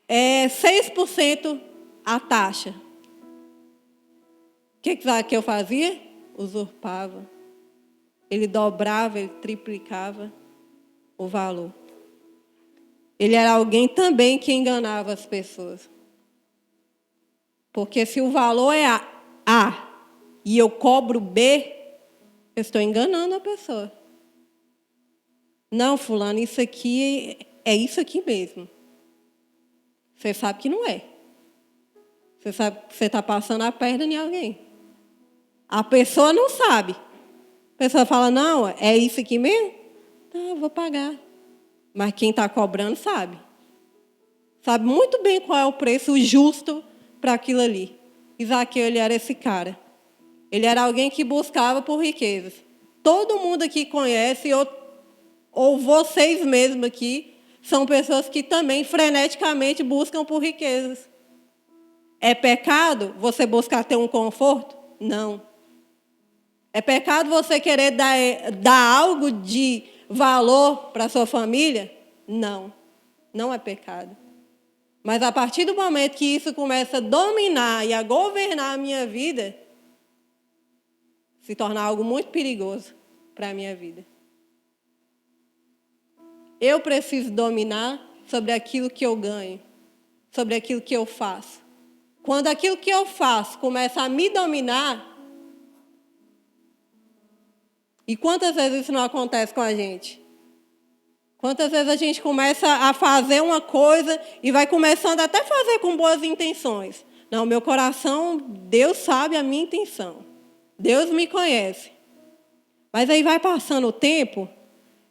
é 6% a taxa. O que Zaqueu fazia? Usurpava. Ele dobrava, ele triplicava o valor. Ele era alguém também que enganava as pessoas. Porque se o valor é A e eu cobro B, eu estou enganando a pessoa. Não, fulano, isso aqui é isso aqui mesmo. Você sabe que não é. Você sabe que você está passando a perna em alguém. A pessoa não sabe. A pessoa fala, não, é isso aqui mesmo? Tá, eu vou pagar. Mas quem está cobrando sabe. Sabe muito bem qual é o preço justo para aquilo ali. E Zaqueu, ele era esse cara. Ele era alguém que buscava por riquezas. Todo mundo aqui conhece, ou vocês mesmos aqui, são pessoas que também freneticamente buscam por riquezas. É pecado você buscar ter um conforto? Não. É pecado você querer dar algo de valor para a sua família? Não. Não é pecado. Mas a partir do momento que isso começa a dominar e a governar a minha vida, se torna algo muito perigoso para a minha vida. Eu preciso dominar sobre aquilo que eu ganho, sobre aquilo que eu faço. Quando aquilo que eu faço começa a me dominar, e quantas vezes isso não acontece com a gente? Quantas vezes a gente começa a fazer uma coisa e vai começando até a fazer com boas intenções. Não, meu coração, Deus sabe a minha intenção. Deus me conhece. Mas aí vai passando o tempo,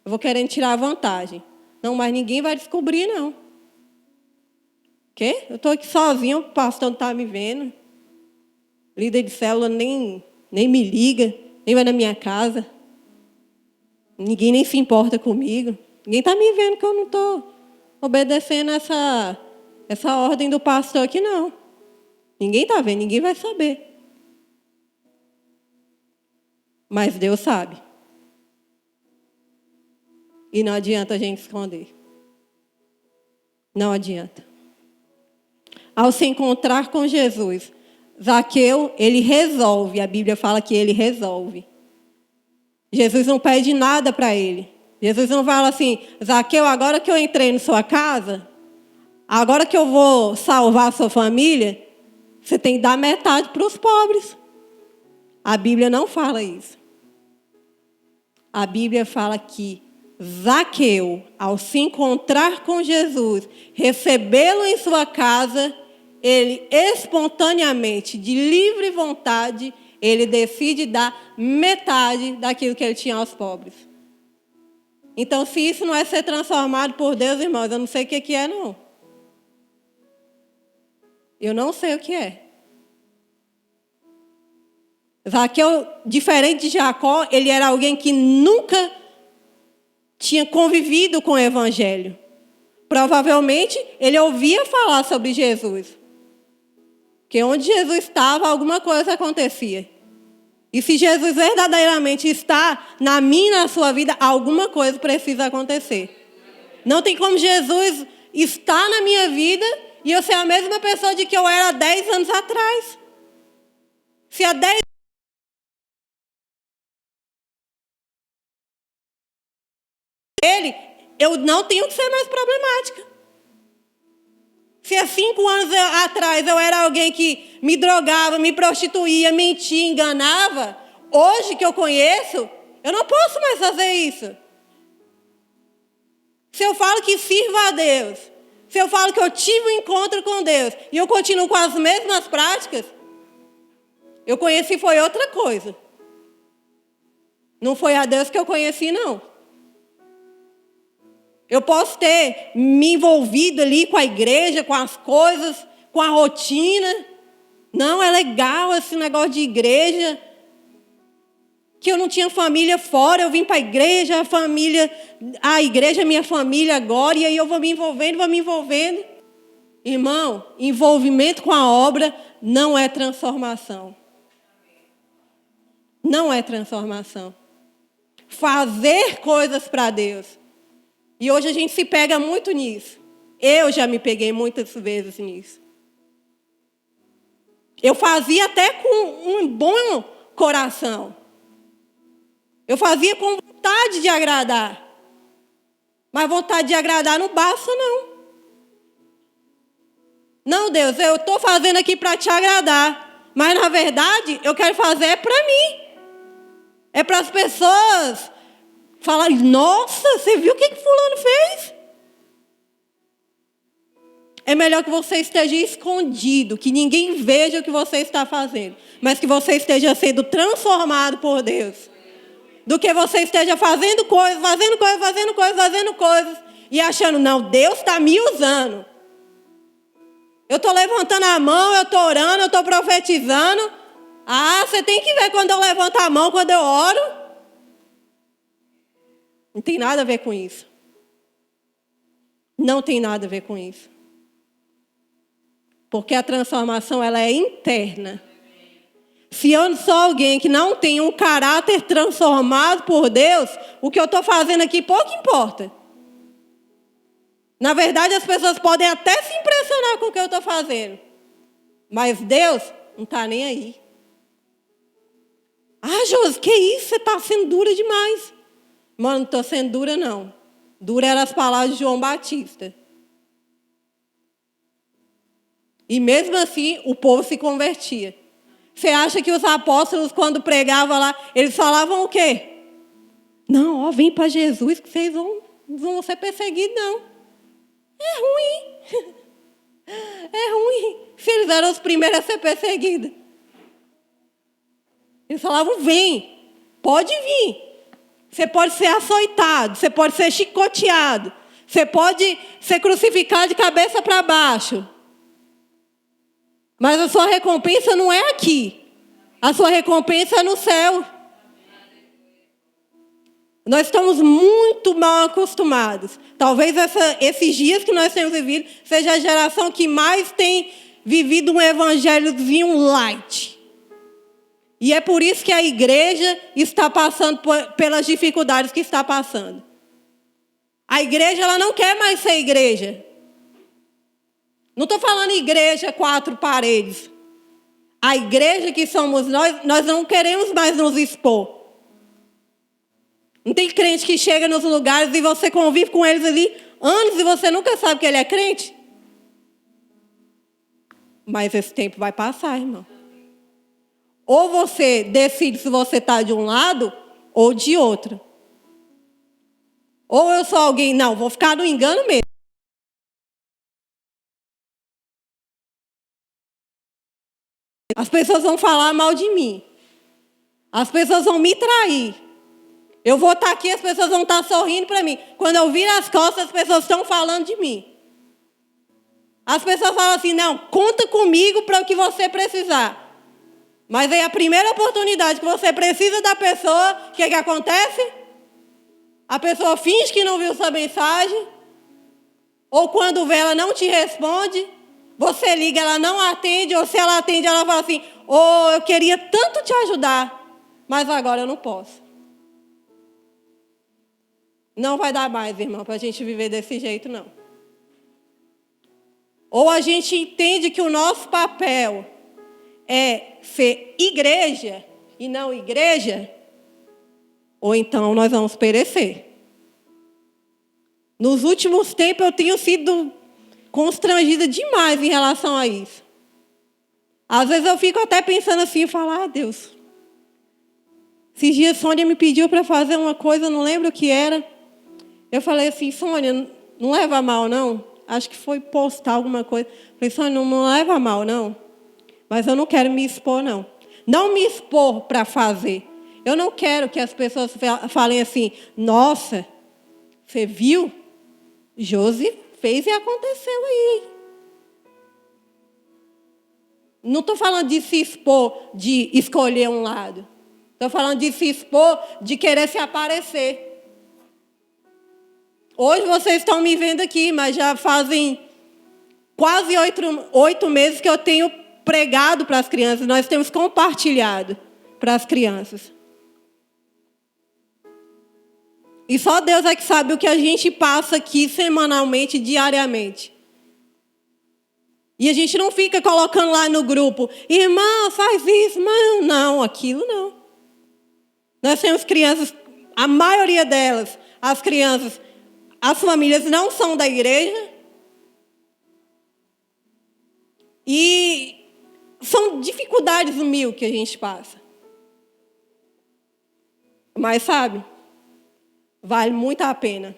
eu vou querendo tirar vantagem. Não, mas ninguém vai descobrir, não. Quê? Eu estou aqui sozinho, o pastor não está me vendo. Líder de célula nem me liga, nem vai na minha casa. Ninguém nem se importa comigo. Ninguém está me vendo que eu não estou obedecendo essa ordem do pastor aqui, não. Ninguém está vendo, ninguém vai saber. Mas Deus sabe. E não adianta a gente esconder. Não adianta. Ao se encontrar com Jesus, Zaqueu, ele resolve. A Bíblia fala que ele resolve. Jesus não pede nada para ele. Jesus não fala assim, Zaqueu, agora que eu entrei na sua casa, agora que eu vou salvar a sua família, você tem que dar metade para os pobres. A Bíblia não fala isso. A Bíblia fala que Zaqueu, ao se encontrar com Jesus, recebê-lo em sua casa, ele espontaneamente, de livre vontade, ele decide dar metade daquilo que ele tinha aos pobres. Então, se isso não é ser transformado por Deus, irmãos, eu não sei o que é, não. Eu não sei o que é. Zaqueu, diferente de Jacó, ele era alguém que nunca tinha convivido com o Evangelho. Provavelmente, ele ouvia falar sobre Jesus. Porque onde Jesus estava, alguma coisa acontecia. E se Jesus verdadeiramente está na minha e na sua vida, alguma coisa precisa acontecer. Não tem como Jesus estar na minha vida e eu ser a mesma pessoa de que eu era há 10 anos atrás. Se há 10 ele, eu não tenho que ser mais problemática. Se há 5 anos atrás eu era alguém que me drogava, me prostituía, mentia, enganava, hoje que eu conheço, eu não posso mais fazer isso. Se eu falo que sirvo a Deus, se eu falo que eu tive um encontro com Deus e eu continuo com as mesmas práticas, eu conheci foi outra coisa. Não foi a Deus que eu conheci, não. Eu posso ter me envolvido ali com a igreja, com as coisas, com a rotina. Não, é legal esse negócio de igreja. Que eu não tinha família fora, eu vim para a igreja, a igreja é minha família agora, e aí eu vou me envolvendo. Irmão, envolvimento com a obra não é transformação. Não é transformação. Fazer coisas para Deus. E hoje a gente se pega muito nisso. Eu já me peguei muitas vezes nisso. Eu fazia até com um bom coração. Eu fazia com vontade de agradar. Mas vontade de agradar não basta, não. Não, Deus, eu estou fazendo aqui para te agradar. Mas, na verdade, eu quero fazer para mim. É para as pessoas falarem, nossa, você viu o que fulano fez? É melhor que você esteja escondido, que ninguém veja o que você está fazendo. Mas que você esteja sendo transformado por Deus. Do que você esteja fazendo coisas e achando, não, Deus está me usando. Eu estou levantando a mão, eu estou orando, eu estou profetizando. Ah, você tem que ver quando eu levanto a mão, quando eu oro. Não tem nada a ver com isso. Não tem nada a ver com isso. Porque a transformação, ela é interna. Se eu sou alguém que não tem um caráter transformado por Deus, o que eu estou fazendo aqui pouco importa. Na verdade, as pessoas podem até se impressionar com o que eu estou fazendo. Mas Deus não está nem aí. Ah, Josi, que isso? Você está sendo dura demais. Mano, não estou sendo dura, não. Dura eram as palavras de João Batista. E mesmo assim, o povo se convertia. Você acha que os apóstolos, quando pregavam lá, eles falavam o quê? Não, ó, vem para Jesus que vocês não vão ser perseguidos, não. É ruim. É ruim. Se eles eram os primeiros a ser perseguidos. Eles falavam, vem, pode vir. Você pode ser açoitado, você pode ser chicoteado, você pode ser crucificado de cabeça para baixo. Mas a sua recompensa não é aqui. A sua recompensa é no céu. Nós estamos muito mal acostumados. Talvez esses dias que nós temos vivido seja a geração que mais tem vivido um evangelhozinho light. E é por isso que a igreja está passando pelas dificuldades que está passando. A igreja ela não quer mais ser igreja. Não estou falando igreja 4 paredes. A igreja que somos nós não queremos mais nos expor. Não tem crente que chega nos lugares e você convive com eles ali anos e você nunca sabe que ele é crente? Mas esse tempo vai passar, irmão. Ou você decide se você está de um lado ou de outro. Ou eu sou alguém, não, vou ficar no engano mesmo. As pessoas vão falar mal de mim. As pessoas vão me trair. Eu vou estar aqui, as pessoas vão estar sorrindo para mim. Quando eu viro as costas, as pessoas estão falando de mim. As pessoas falam assim, não, conta comigo para o que você precisar. Mas aí a primeira oportunidade que você precisa da pessoa, o que acontece? A pessoa finge que não viu sua mensagem. Ou quando vê, ela não te responde. Você liga, ela não atende. Ou se ela atende, ela fala assim, oh, eu queria tanto te ajudar, mas agora eu não posso. Não vai dar mais, irmão, para a gente viver desse jeito, não. Ou a gente entende que o nosso papel é ser igreja e não igreja, ou então nós vamos perecer. Nos últimos tempos eu tenho sido constrangida demais em relação a isso. Às vezes eu fico até pensando assim, falar, Deus, esses dias Sônia me pediu para fazer uma coisa, eu não lembro o que era. Eu falei assim, Sônia, não leva a mal, não. Acho que foi postar alguma coisa. Falei, Sônia, não leva a mal, não. Mas eu não quero me expor, não. Não me expor para fazer. Eu não quero que as pessoas falem assim, nossa, você viu? Josi fez e aconteceu aí. Não estou falando de se expor, de escolher um lado. Estou falando de se expor, de querer se aparecer. Hoje vocês estão me vendo aqui, mas já fazem quase 8 meses que eu tenho pregado para as crianças. Nós temos compartilhado para as crianças. E só Deus é que sabe o que a gente passa aqui semanalmente, diariamente. E a gente não fica colocando lá no grupo, irmã, faz isso, irmã. Não, aquilo não. Nós temos crianças, a maioria delas, as crianças, as famílias não são da igreja. E são dificuldades mil que a gente passa. Mas sabe, vale muito a pena.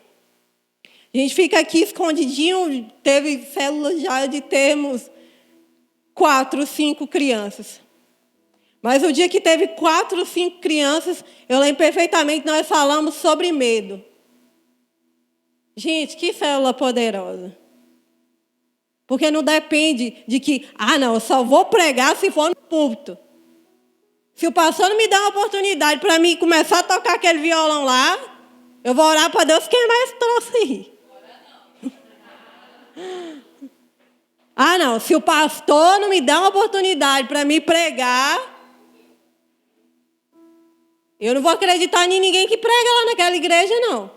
A gente fica aqui escondidinho, teve células já de termos 4, 5 crianças. Mas o dia que teve 4, 5 crianças, eu lembro perfeitamente, nós falamos sobre medo. Gente, que célula poderosa. Porque não depende de que, não, eu só vou pregar se for no púlpito. Se o pastor não me dá uma oportunidade para mim começar a tocar aquele violão lá, eu vou orar para Deus queimar esse troço aí. Não, se o pastor não me dá uma oportunidade para me pregar, eu não vou acreditar em ninguém que prega lá naquela igreja, não.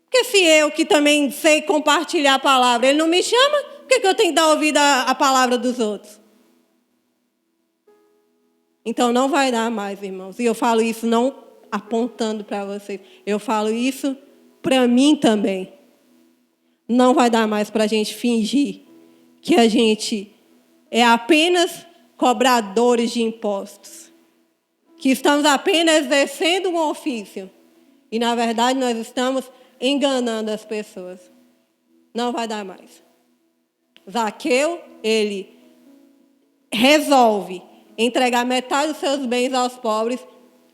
Porque se eu, que também sei compartilhar a palavra, ele não me chama, por que eu tenho que dar ouvido à palavra dos outros? Então não vai dar mais, irmãos. E eu falo isso não apontando para vocês. Eu falo isso para mim também. Não vai dar mais para a gente fingir que a gente é apenas cobradores de impostos. Que estamos apenas exercendo um ofício. E, na verdade, nós estamos enganando as pessoas. Não vai dar mais. Zaqueu, ele resolve entregar metade dos seus bens aos pobres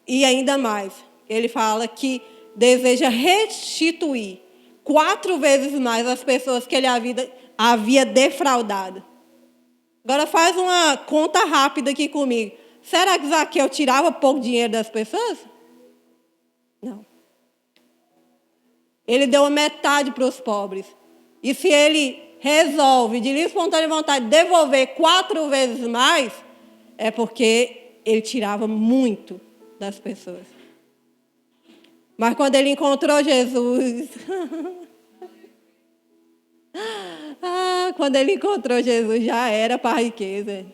e ainda mais. Ele fala que deseja restituir 4 vezes mais as pessoas que ele havia defraudado. Agora faz uma conta rápida aqui comigo. Será que Zaqueu tirava pouco dinheiro das pessoas? Não. Ele deu a metade para os pobres. E se ele resolve, de livre espontânea vontade, devolver 4 vezes mais, é porque ele tirava muito das pessoas. Mas quando ele encontrou Jesus... quando ele encontrou Jesus, já era para a riqueza.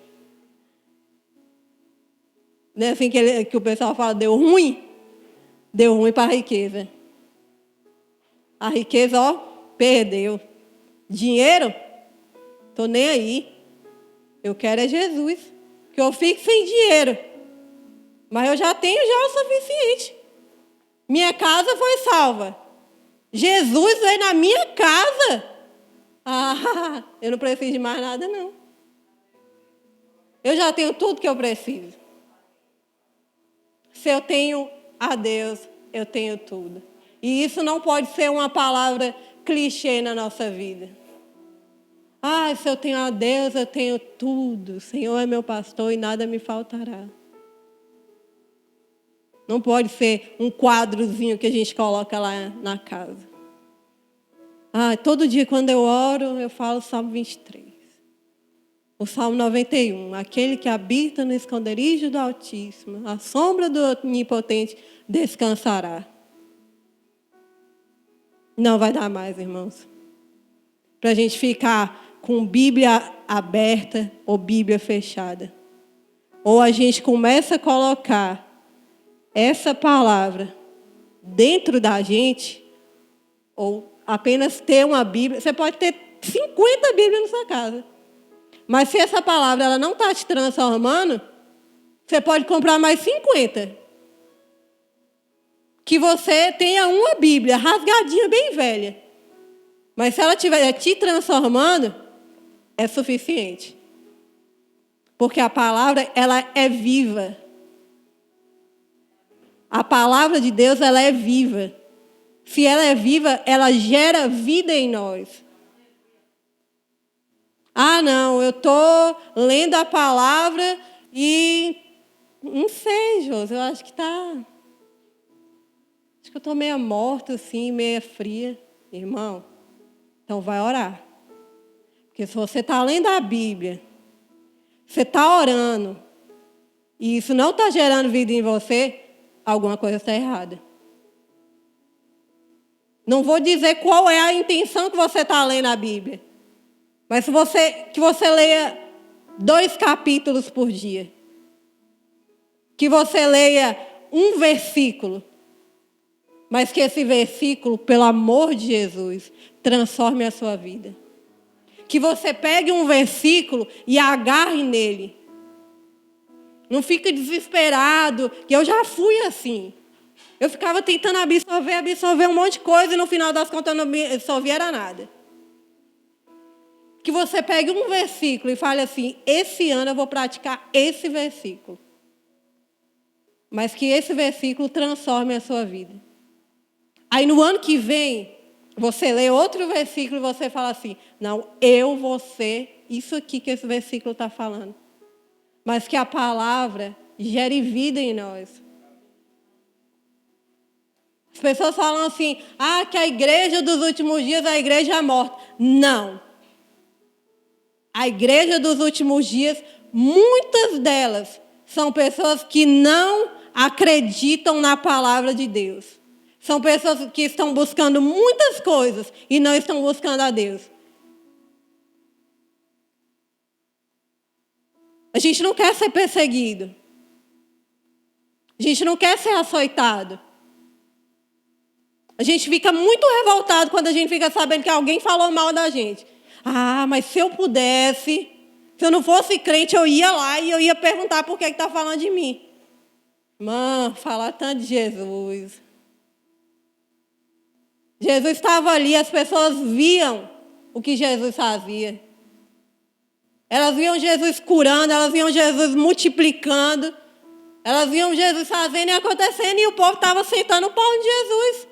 Não é assim que o pessoal fala, deu ruim? Deu ruim para a riqueza. A riqueza, ó, perdeu. Dinheiro? Estou nem aí. Eu quero é Jesus. Que eu fique sem dinheiro. Mas eu já tenho o suficiente. Minha casa foi salva. Jesus veio na minha casa. Eu não preciso de mais nada, não. Eu já tenho tudo que eu preciso. Se eu tenho a Deus, eu tenho tudo. E isso não pode ser uma palavra clichê na nossa vida. Se eu tenho a Deus, eu tenho tudo. O Senhor é meu pastor e nada me faltará. Não pode ser um quadrozinho que a gente coloca lá na casa. Todo dia quando eu oro, eu falo o Salmo 23. O Salmo 91. Aquele que habita no esconderijo do Altíssimo, a sombra do Onipotente descansará. Não vai dar mais, irmãos. Para a gente ficar com Bíblia aberta ou Bíblia fechada. Ou a gente começa a colocar essa palavra dentro da gente, ou apenas ter uma Bíblia. Você pode ter 50 Bíblias na sua casa. Mas se essa palavra ela não está te transformando, você pode comprar mais 50. Que você tenha uma Bíblia rasgadinha, bem velha. Mas se ela estiver te transformando, é suficiente. Porque a palavra, ela é viva. A palavra de Deus, ela é viva. Se ela é viva, ela gera vida em nós. Não, eu estou lendo a palavra e... Não sei, Josi, eu acho que está... Acho que eu estou meio morta, assim, meio fria. Irmão, então vai orar. Porque se você está lendo a Bíblia, você está orando, e isso não está gerando vida em você, alguma coisa está errada. Não vou dizer qual é a intenção que você está lendo a Bíblia. Mas que você leia 2 capítulos por dia. Que você leia um versículo. Mas que esse versículo, pelo amor de Jesus, transforme a sua vida. Que você pegue um versículo e agarre nele. Não fique desesperado, que eu já fui assim. Eu ficava tentando absorver um monte de coisa e no final das contas eu não absorvia era nada. Que você pegue um versículo e fale assim, esse ano eu vou praticar esse versículo. Mas que esse versículo transforme a sua vida. Aí no ano que vem, você lê outro versículo e você fala assim, não, eu vou ser isso aqui que esse versículo está falando. Mas que a palavra gere vida em nós. As pessoas falam assim, que a igreja dos últimos dias é a igreja morta. Não. A igreja dos últimos dias, muitas delas são pessoas que não acreditam na palavra de Deus. São pessoas que estão buscando muitas coisas e não estão buscando a Deus. A gente não quer ser perseguido. A gente não quer ser açoitado. A gente fica muito revoltado quando a gente fica sabendo que alguém falou mal da gente. Ah, mas se eu pudesse, se eu não fosse crente, eu ia lá e eu ia perguntar por que está falando de mim. Mano, falar tanto de Jesus. Jesus estava ali, as pessoas viam o que Jesus fazia. Elas viam Jesus curando, elas viam Jesus multiplicando. Elas viam Jesus fazendo e acontecendo e o povo estava sentando o pau de Jesus.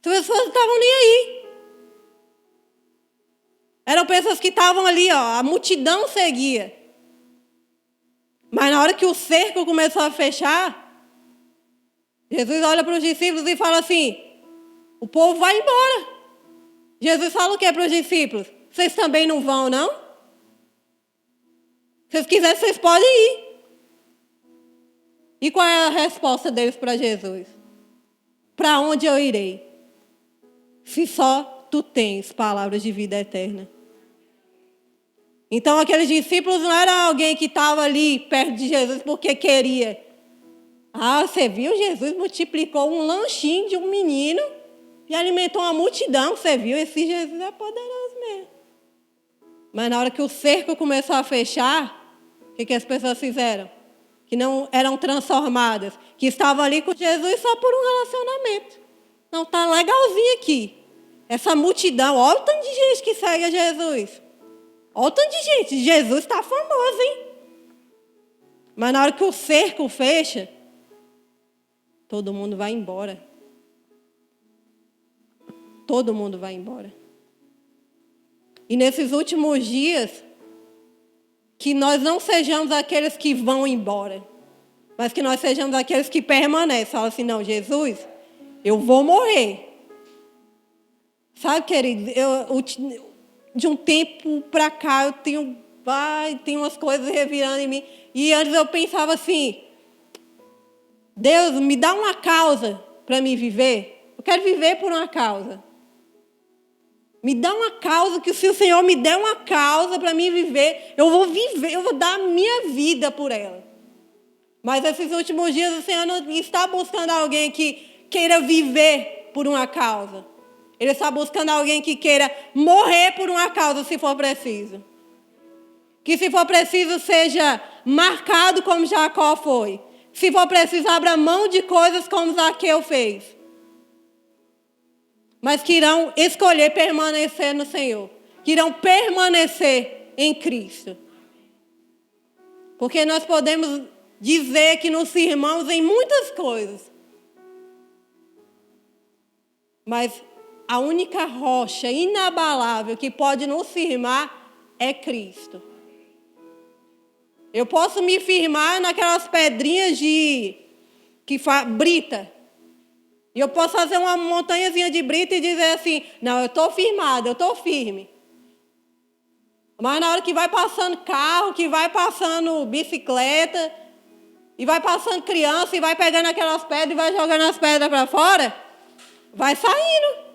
As pessoas não estavam nem aí. Eram pessoas que estavam ali, ó, a multidão seguia. Mas na hora que o cerco começou a fechar, Jesus olha para os discípulos e fala assim, o povo vai embora. Jesus fala o que para os discípulos? Vocês também não vão, não? Se vocês quiserem, vocês podem ir. E qual é a resposta deles para Jesus? Para onde eu irei? Se só tu tens palavras de vida eterna. Então, aqueles discípulos não eram alguém que estava ali perto de Jesus porque queria. Ah, você viu? Jesus multiplicou um lanchinho de um menino e alimentou uma multidão. Você viu? Esse Jesus é poderoso mesmo. Mas na hora que o cerco começou a fechar, o que as pessoas fizeram? Que não eram transformadas, que estavam ali com Jesus só por um relacionamento. Não, tá legalzinho aqui. Essa multidão, olha o tanto de gente que segue a Jesus. Olha o tanto de gente. Jesus está famoso, hein? Mas na hora que o cerco fecha, todo mundo vai embora. Todo mundo vai embora. E nesses últimos dias, que nós não sejamos aqueles que vão embora, mas que nós sejamos aqueles que permanecem. Fala assim, não, Jesus, eu vou morrer. Sabe, querido, de um tempo para cá, eu tenho umas coisas revirando em mim. E antes eu pensava assim, Deus, me dá uma causa para me viver. Eu quero viver por uma causa. Me dá uma causa, que se o Senhor me der uma causa para mim viver, eu vou viver, eu vou dar a minha vida por ela. Mas esses últimos dias o Senhor não está buscando alguém que queira viver por uma causa. Ele está buscando alguém que queira morrer por uma causa, se for preciso. Que se for preciso seja marcado como Jacó foi. Se for preciso abra mão de coisas como Zaqueu fez. Mas que irão escolher permanecer no Senhor. Que irão permanecer em Cristo. Porque nós podemos dizer que nos firmamos em muitas coisas. Mas a única rocha inabalável que pode nos firmar é Cristo. Eu posso me firmar naquelas pedrinhas brita. E eu posso fazer uma montanhazinha de brita e dizer assim, não, eu estou firmado, eu estou firme. Mas na hora que vai passando carro, que vai passando bicicleta, e vai passando criança, e vai pegando aquelas pedras e vai jogando as pedras para fora, vai saindo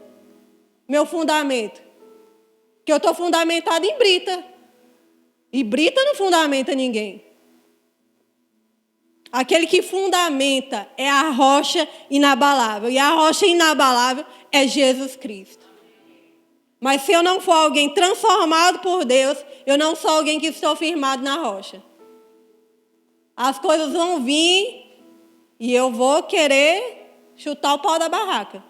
meu fundamento. Que eu estou fundamentado em brita. E brita não fundamenta ninguém. Aquele que fundamenta é a rocha inabalável. E a rocha inabalável é Jesus Cristo. Mas se eu não for alguém transformado por Deus, eu não sou alguém que estou firmado na rocha. As coisas vão vir e eu vou querer chutar o pau da barraca.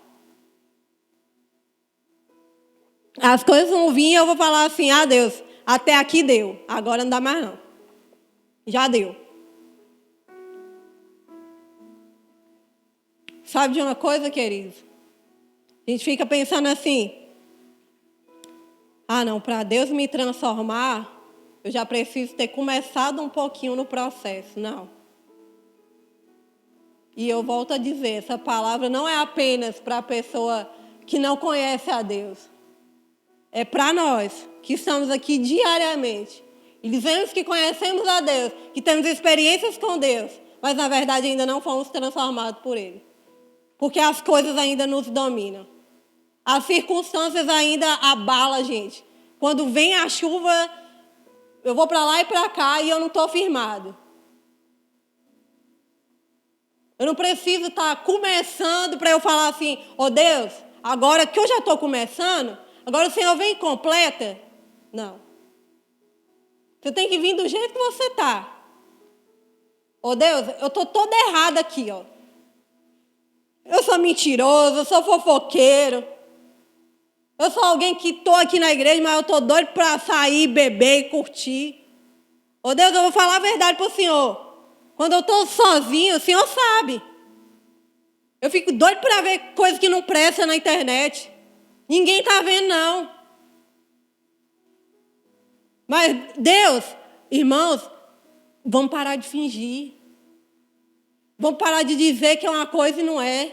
As coisas vão vir e eu vou falar assim, ah, Deus, até aqui deu. Agora não dá mais não. Já deu. Sabe de uma coisa, queridos? A gente fica pensando assim, ah, não, para Deus me transformar, eu já preciso ter começado um pouquinho no processo. Não. E eu volto a dizer, essa palavra não é apenas para a pessoa que não conhece a Deus. É para nós, que estamos aqui diariamente. E dizemos que conhecemos a Deus, que temos experiências com Deus. mas na verdade ainda não fomos transformados por Ele. Porque as coisas ainda nos dominam. As circunstâncias ainda abalam a gente. Quando vem a chuva, eu vou para lá e para cá e eu não estou firmado. Eu não preciso estar começando para eu falar assim, ó Deus, agora que eu já estou começando, agora o Senhor vem e completa. Não. Você tem que vir do jeito que você está. Ó Deus, eu estou toda errada aqui, ó. Eu sou mentiroso, eu sou fofoqueiro. Eu sou alguém que estou aqui na igreja, mas eu estou doido para sair, beber e curtir. Ô Deus, eu vou falar a verdade para o Senhor. Quando eu estou sozinho, o Senhor sabe. Eu fico doido para ver coisas que não prestam na internet. Ninguém está vendo, não. Mas Deus, irmãos, vamos parar de fingir. Vamos parar de dizer que é uma coisa e não é.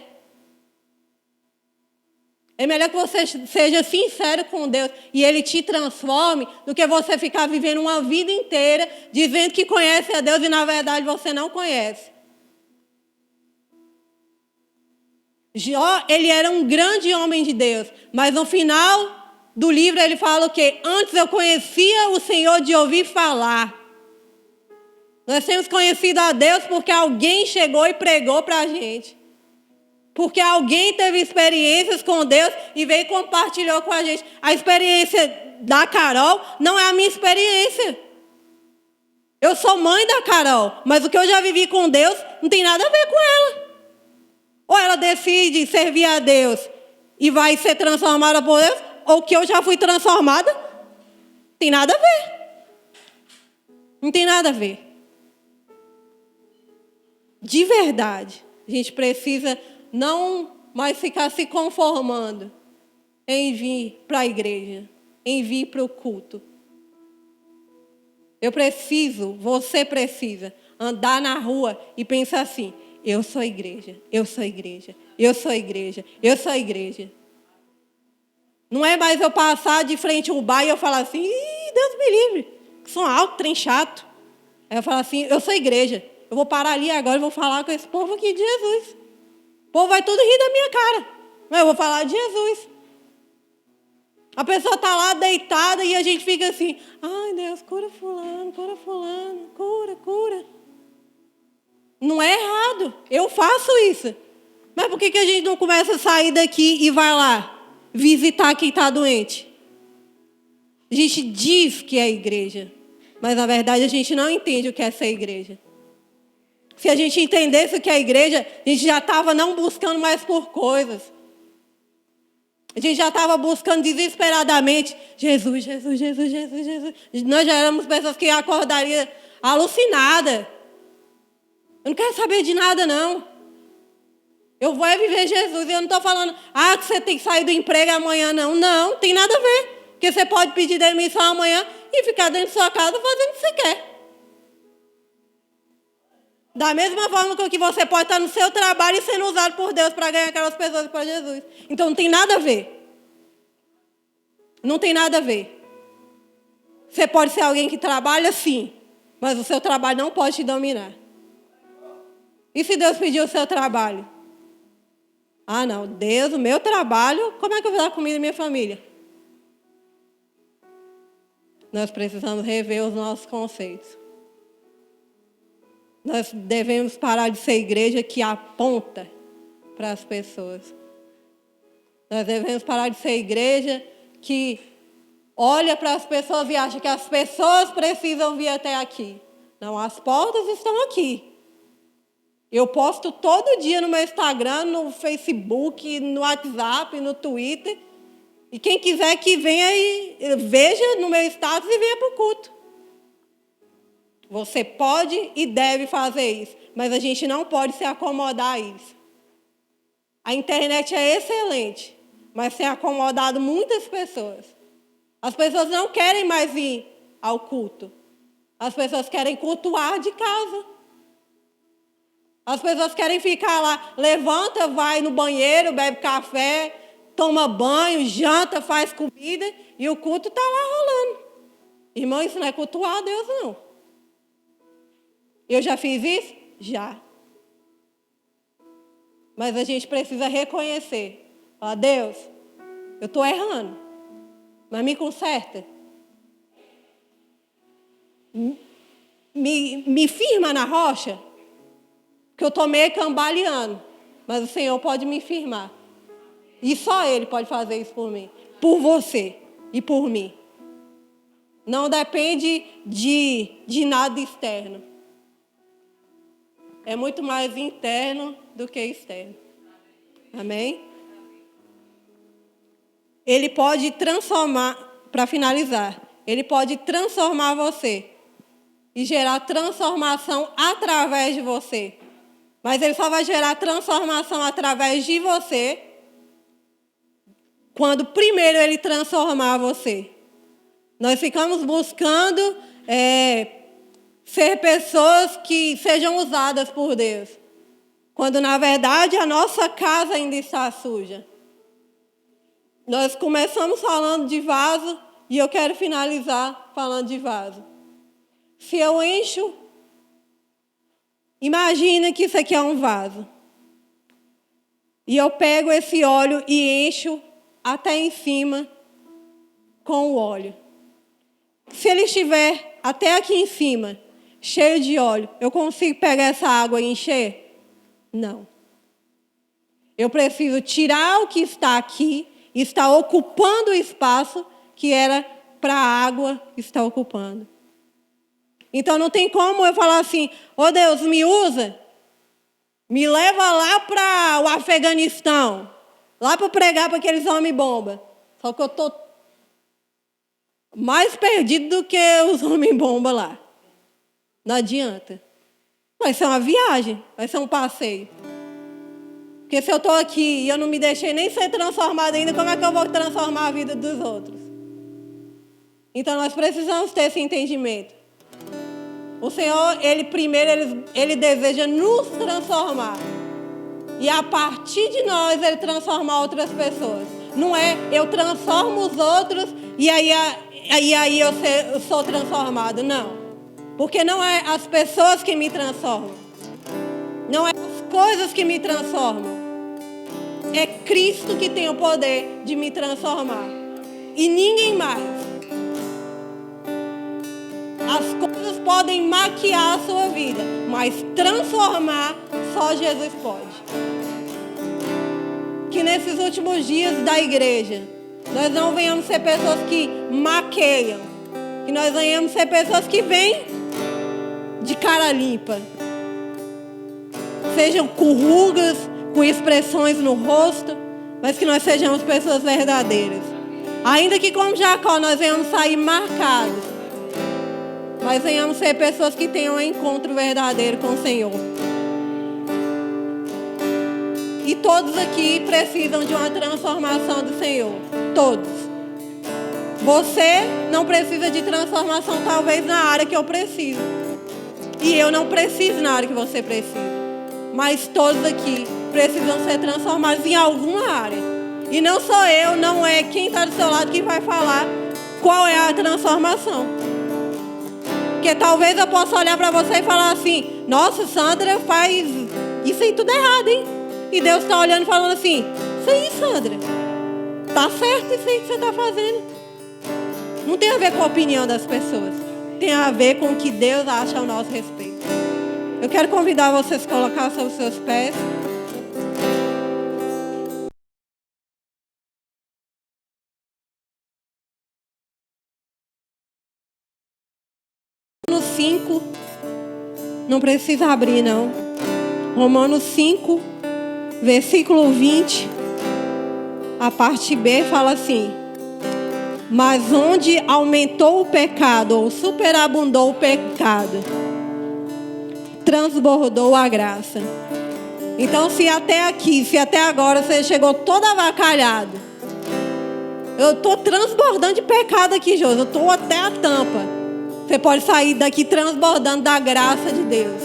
É melhor que você seja sincero com Deus e Ele te transforme do que você ficar vivendo uma vida inteira dizendo que conhece a Deus e na verdade você não conhece. Jó, ele era um grande homem de Deus, mas no final do livro ele fala o quê? Antes eu conhecia o Senhor de ouvir falar. Nós temos conhecido a Deus porque alguém chegou e pregou para a gente. Porque alguém teve experiências com Deus e veio e compartilhou com a gente. A experiência da Carol não é a minha experiência. Eu sou mãe da Carol, mas o que eu já vivi com Deus não tem nada a ver com ela. Ou ela decide servir a Deus e vai ser transformada por Deus, ou que eu já fui transformada, não tem nada a ver. Não tem nada a ver. De verdade, a gente precisa não mais ficar se conformando em vir para a igreja, em vir para o culto. Eu preciso, você precisa andar na rua e pensar assim, eu sou igreja, eu sou igreja, eu sou igreja, eu sou igreja. Não é mais eu passar de frente ao bar e eu falar assim, Deus me livre, que sou alto, trem chato. Aí eu falo assim, eu sou igreja, eu vou parar ali agora e vou falar com esse povo aqui de Jesus. O povo vai tudo rir da minha cara, mas eu vou falar de Jesus. A pessoa está lá deitada e a gente fica assim, ai Deus, cura fulano, cura, cura. Não é errado, eu faço isso. Mas por que a gente não começa a sair daqui e vai lá visitar quem está doente? A gente diz que é igreja, mas na verdade a gente não entende o que é ser igreja. Se a gente entendesse o que é igreja, a gente já estava não buscando mais por coisas. A gente já estava buscando desesperadamente, Jesus, Jesus, Jesus, Jesus, Jesus. Nós já éramos pessoas que acordariam alucinadas. Eu não quero saber de nada, não. Eu vou viver Jesus. E eu não estou falando, que você tem que sair do emprego amanhã, não. Não, tem nada a ver. Porque você pode pedir demissão amanhã e ficar dentro de sua casa fazendo o que você quer. Da mesma forma que você pode estar no seu trabalho e sendo usado por Deus para ganhar aquelas pessoas para Jesus. Então não tem nada a ver. Não tem nada a ver. Você pode ser alguém que trabalha, sim, mas o seu trabalho não pode te dominar. E se Deus pedir o seu trabalho? Não, Deus, o meu trabalho, como é que eu vou dar comida à minha família? Nós precisamos rever os nossos conceitos. Nós devemos parar de ser igreja que aponta para as pessoas. Nós devemos parar de ser igreja que olha para as pessoas e acha que as pessoas precisam vir até aqui. Não, as portas estão aqui. Eu posto todo dia no meu Instagram, no Facebook, no WhatsApp, no Twitter. E quem quiser que venha e veja no meu status e venha para o culto. Você pode e deve fazer isso, mas a gente não pode se acomodar a isso. A internet é excelente, mas tem acomodado muitas pessoas. As pessoas não querem mais ir ao culto. As pessoas querem cultuar de casa. As pessoas querem ficar lá, levanta, vai no banheiro, bebe café, toma banho, janta, faz comida e o culto está lá rolando. Irmão, isso não é cultuar a Deus, não. Eu já fiz isso? Já. Mas a gente precisa reconhecer. Falar, Deus, eu estou errando, mas me conserta. Me firma na rocha, que eu estou meio cambaleando. Mas o Senhor pode me firmar. E só Ele pode fazer isso por mim. Por você e por mim. Não depende de nada externo. É muito mais interno do que externo. Amém? Ele pode transformar, para finalizar, Ele pode transformar você e gerar transformação através de você. Mas Ele só vai gerar transformação através de você quando primeiro Ele transformar você. Nós ficamos buscando ser pessoas que sejam usadas por Deus, quando na verdade a nossa casa ainda está suja. Nós começamos falando de vaso e eu quero finalizar falando de vaso. Se eu encho, imagina que isso aqui é um vaso. E eu pego esse óleo e encho até em cima com o óleo. Se ele estiver até aqui em cima, cheio de óleo, eu consigo pegar essa água e encher? Não. Eu preciso tirar o que está aqui e está ocupando o espaço que era para a água estar ocupando. Então não tem como eu falar assim, Deus, me usa, me leva lá para o Afeganistão, lá para pregar para aqueles homens bomba. Só que eu estou mais perdido do que os homens bomba lá. Não adianta. Vai ser uma viagem, vai ser um passeio. Porque se eu estou aqui e eu não me deixei nem ser transformada ainda, como é que eu vou transformar a vida dos outros? Então nós precisamos ter esse entendimento. O Senhor, Ele deseja nos transformar. E a partir de nós, Ele transformar outras pessoas. Não é eu transformo os outros e aí eu sou transformado. Não. Porque não é as pessoas que me transformam. Não é as coisas que me transformam. É Cristo que tem o poder de me transformar. E ninguém mais. As coisas podem maquiar a sua vida, mas transformar só Jesus pode. Que nesses últimos dias da igreja, nós não venhamos ser pessoas que maqueiam. Que nós venhamos ser pessoas que vêm de cara limpa. Sejam com rugas, com expressões no rosto, mas que nós sejamos pessoas verdadeiras. Ainda que como Jacó nós venhamos sair marcados, mas venhamos ser pessoas que tenham um encontro verdadeiro com o Senhor. E todos aqui precisam de uma transformação do Senhor. Todos. Você não precisa de transformação talvez na área que eu preciso. E eu não preciso na área que você precisa. Mas todos aqui precisam ser transformados em alguma área. E não sou eu, não é quem está do seu lado que vai falar qual é a transformação. Porque talvez eu possa olhar para você e falar assim, nossa, Sandra faz isso aí tudo errado, hein? E Deus está olhando e falando assim, isso aí, Sandra, tá certo isso aí que você está fazendo. Não tem a ver com a opinião das pessoas. Tem a ver com o que Deus acha ao nosso respeito. Eu quero convidar você a se colocar sobre os seus pés. Romanos 5, não precisa abrir não. Romanos 5, versículo 20, a parte B fala assim: mas onde aumentou o pecado, ou superabundou o pecado, transbordou a graça. Então se até aqui, se até agora você chegou todo avacalhado, eu estou transbordando de pecado aqui, Jô, eu estou até a tampa. Você pode sair daqui transbordando da graça de Deus.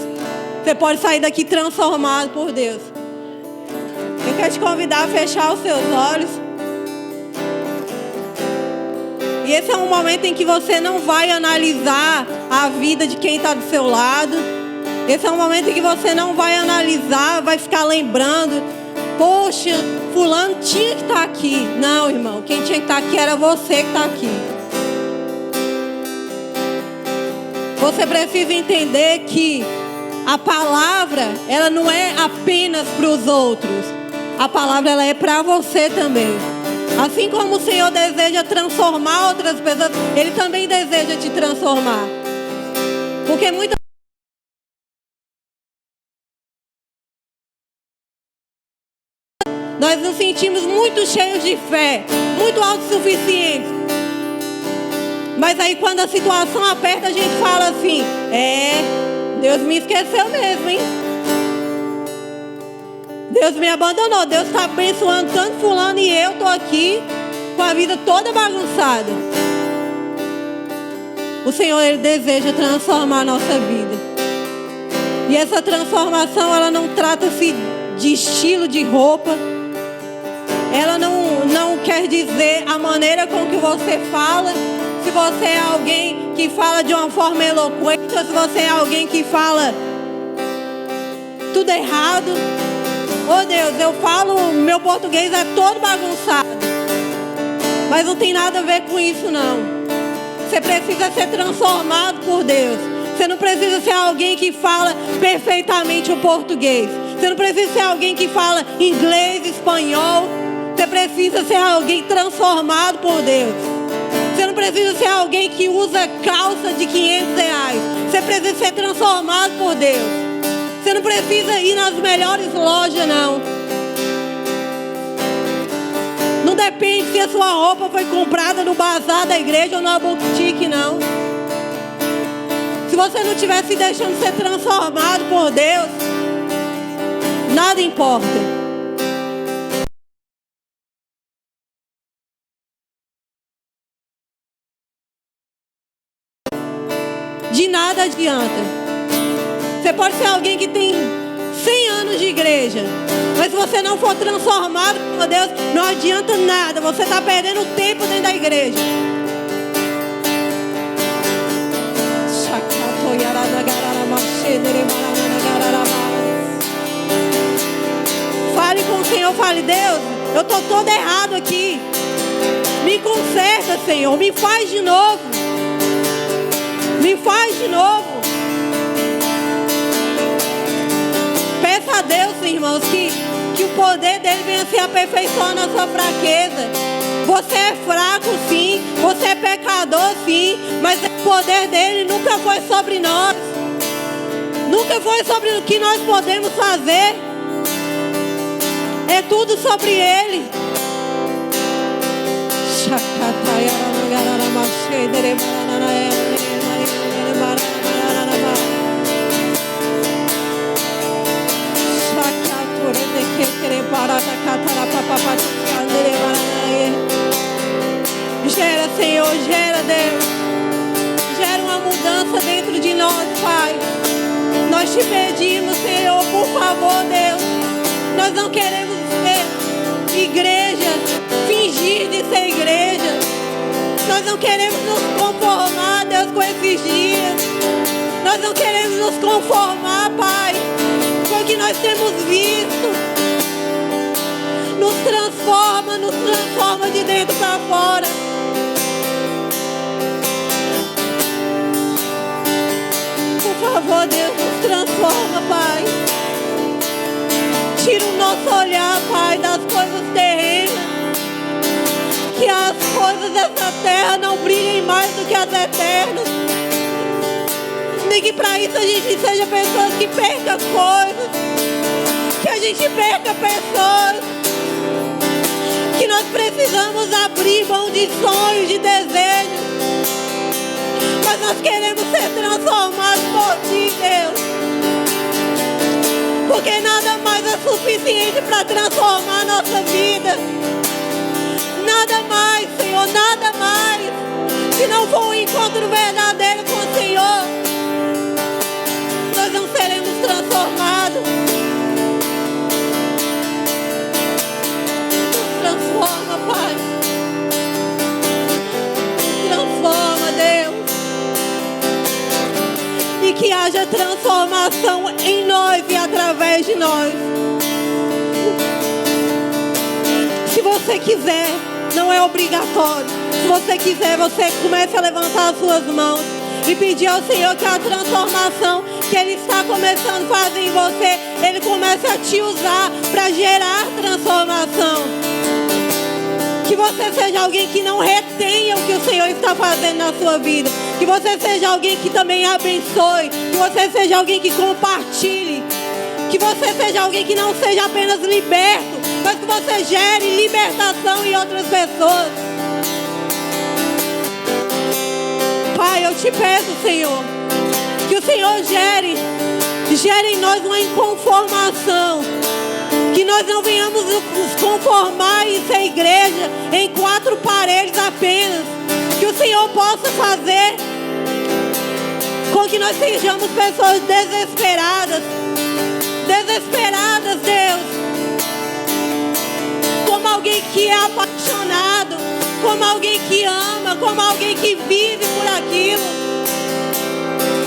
Você pode sair daqui transformado por Deus. Eu quero te convidar a fechar os seus olhos. E esse é um momento em que você não vai analisar a vida de quem está do seu lado. Esse é um momento em que você não vai analisar, vai ficar lembrando. Poxa, fulano tinha que estar aqui. Não, irmão, quem tinha que estar aqui era você que está aqui. Você precisa entender que a palavra, ela não é apenas para os outros. A palavra, ela é para você também. Assim como o Senhor deseja transformar outras pessoas, Ele também deseja te transformar. Porque muitas nós nos sentimos muito cheios de fé, muito autossuficientes. Mas aí quando a situação aperta, a gente fala assim: Deus me esqueceu mesmo, hein? Deus me abandonou. Deus está abençoando tanto fulano e eu estou aqui com a vida toda bagunçada. O Senhor, Ele deseja transformar a nossa vida. E essa transformação, ela não trata-se de estilo de roupa. Ela não quer dizer a maneira com que você fala. Se você é alguém que fala de uma forma eloquente, ou se você é alguém que fala tudo errado. Oh Deus, eu falo, meu português é todo bagunçado. Mas não tem nada a ver com isso não. Você precisa ser transformado por Deus. Você não precisa ser alguém que fala perfeitamente o português. Você não precisa ser alguém que fala inglês, espanhol. Você precisa ser alguém transformado por Deus. Você não precisa ser alguém que usa calça de R$500. Você precisa ser transformado por Deus. Você não precisa ir nas melhores lojas, não. Não depende se a sua roupa foi comprada no bazar da igreja ou numa boutique, não. Se você não estiver se deixando ser transformado por Deus, nada importa. De nada adianta. Você pode ser alguém que tem 100 anos de igreja, mas se você não for transformado por Deus, não adianta nada. Você está perdendo tempo dentro da igreja. Fale com o Senhor, fale: Deus, eu estou todo errado aqui. Me conserta, Senhor, me faz de novo. Me faz de novo. Peça a Deus, irmãos, que o poder dele venha se aperfeiçoar na sua fraqueza. Você é fraco, sim. Você é pecador, sim. Mas o poder dele nunca foi sobre nós. Nunca foi sobre o que nós podemos fazer. É tudo sobre ele. Gera, Senhor, gera, Deus. Gera uma mudança dentro de nós, Pai. Nós te pedimos, Senhor, por favor, Deus. Nós não queremos ser igreja, fingir de ser igreja. Nós não queremos nos conformar, Deus, com esses dias. Nós não queremos nos conformar, Pai, com o que nós temos visto. Nos transforma de dentro para fora. Por favor, Deus, nos transforma, Pai. Tira o nosso olhar, Pai, das coisas terrenas. Que as coisas dessa terra não brilhem mais do que as eternas. Nem que para isso a gente seja pessoas que percam coisas. Que a gente perca pessoas. Que nós precisamos abrir mão de sonhos, de desejos. Mas nós queremos ser transformados por Ti, Deus. Porque nada mais é suficiente para transformar a nossa vida. Nada mais, Senhor, nada mais. Se não for um encontro verdadeiro com o Senhor, nós não seremos transformados. Nos transforma, Pai. Nos transforma, Deus. E que haja transformação nós. Se você quiser, não é obrigatório. Se você quiser, você comece a levantar as suas mãos e pedir ao Senhor que a transformação que Ele está começando a fazer em você, Ele comece a te usar para gerar transformação. Que você seja alguém que não retenha o que o Senhor está fazendo na sua vida. Que você seja alguém que também abençoe. Que você seja alguém que compartilhe. Que você seja alguém que não seja apenas liberto, mas que você gere libertação em outras pessoas. Pai, eu te peço, Senhor, que o Senhor gere em nós uma inconformação. Que nós não venhamos nos conformar em ser igreja em 4 paredes apenas. Que o Senhor possa fazer com que nós sejamos pessoas desesperadas. Desesperadas, Deus. Como alguém que é apaixonado. Como alguém que ama. Como alguém que vive por aquilo.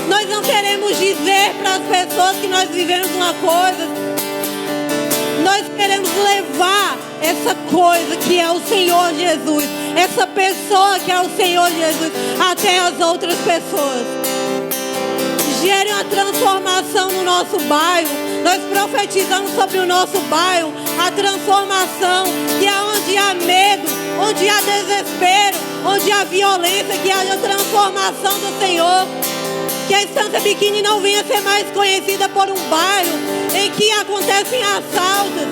Nós não queremos dizer para as pessoas que nós vivemos uma coisa. Nós queremos levar essa coisa que é o Senhor Jesus, essa pessoa que é o Senhor Jesus, até as outras pessoas. Gere uma transformação no nosso bairro. Nós profetizamos sobre o nosso bairro a transformação, que é onde há medo, onde há desespero, onde há violência, que haja transformação do Senhor. Que a Estância Biquíni não venha ser mais conhecida por um bairro em que acontecem assaltos.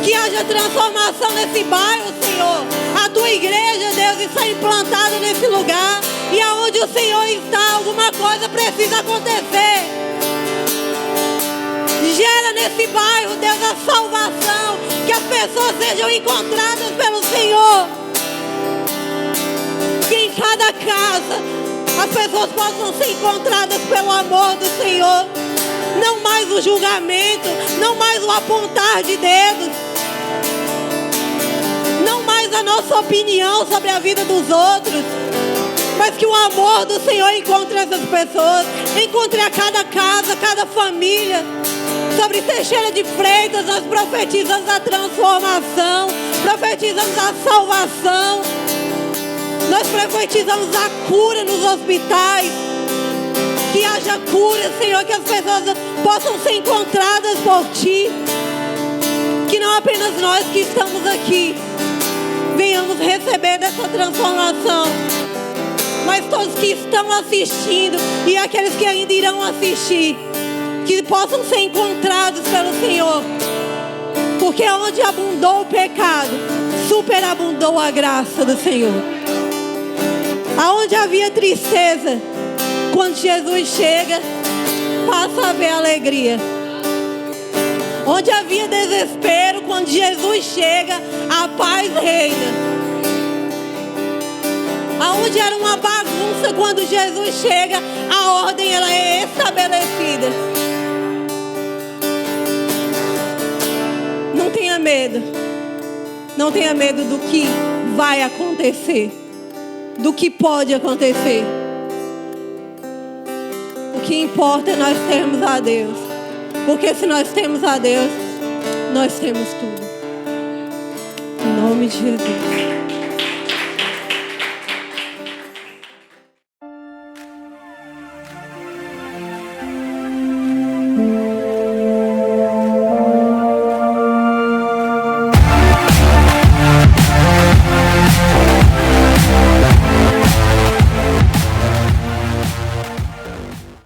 Que haja transformação nesse bairro, Senhor. A tua igreja, Deus, está implantada nesse lugar. E aonde o Senhor está, alguma coisa precisa acontecer. Gera nesse bairro, Deus, a salvação. Que as pessoas sejam encontradas pelo Senhor. Que em cada casa as pessoas possam ser encontradas pelo amor do Senhor. Não mais o julgamento, não mais o apontar de dedos, não mais a nossa opinião sobre a vida dos outros, mas que o amor do Senhor encontre essas pessoas, encontre a cada casa, cada família. Sobre Teixeira de Freitas, nós profetizamos a transformação, profetizamos a salvação. Nós profetizamos a cura nos hospitais. Que haja cura, Senhor, que as pessoas possam ser encontradas por Ti. Que não apenas nós que estamos aqui venhamos receber dessa transformação, mas todos que estão assistindo e aqueles que ainda irão assistir, que possam ser encontrados pelo Senhor. Porque onde abundou o pecado, superabundou a graça do Senhor. Aonde havia tristeza, quando Jesus chega, passa a haver alegria. Onde havia desespero, quando Jesus chega, a paz reina. Aonde era uma bagunça, quando Jesus chega, a ordem ela é estabelecida. Não tenha medo. Não tenha medo do que vai acontecer, do que pode acontecer. O que importa é nós termos a Deus. Porque se nós temos a Deus, nós temos tudo. Em nome de Jesus.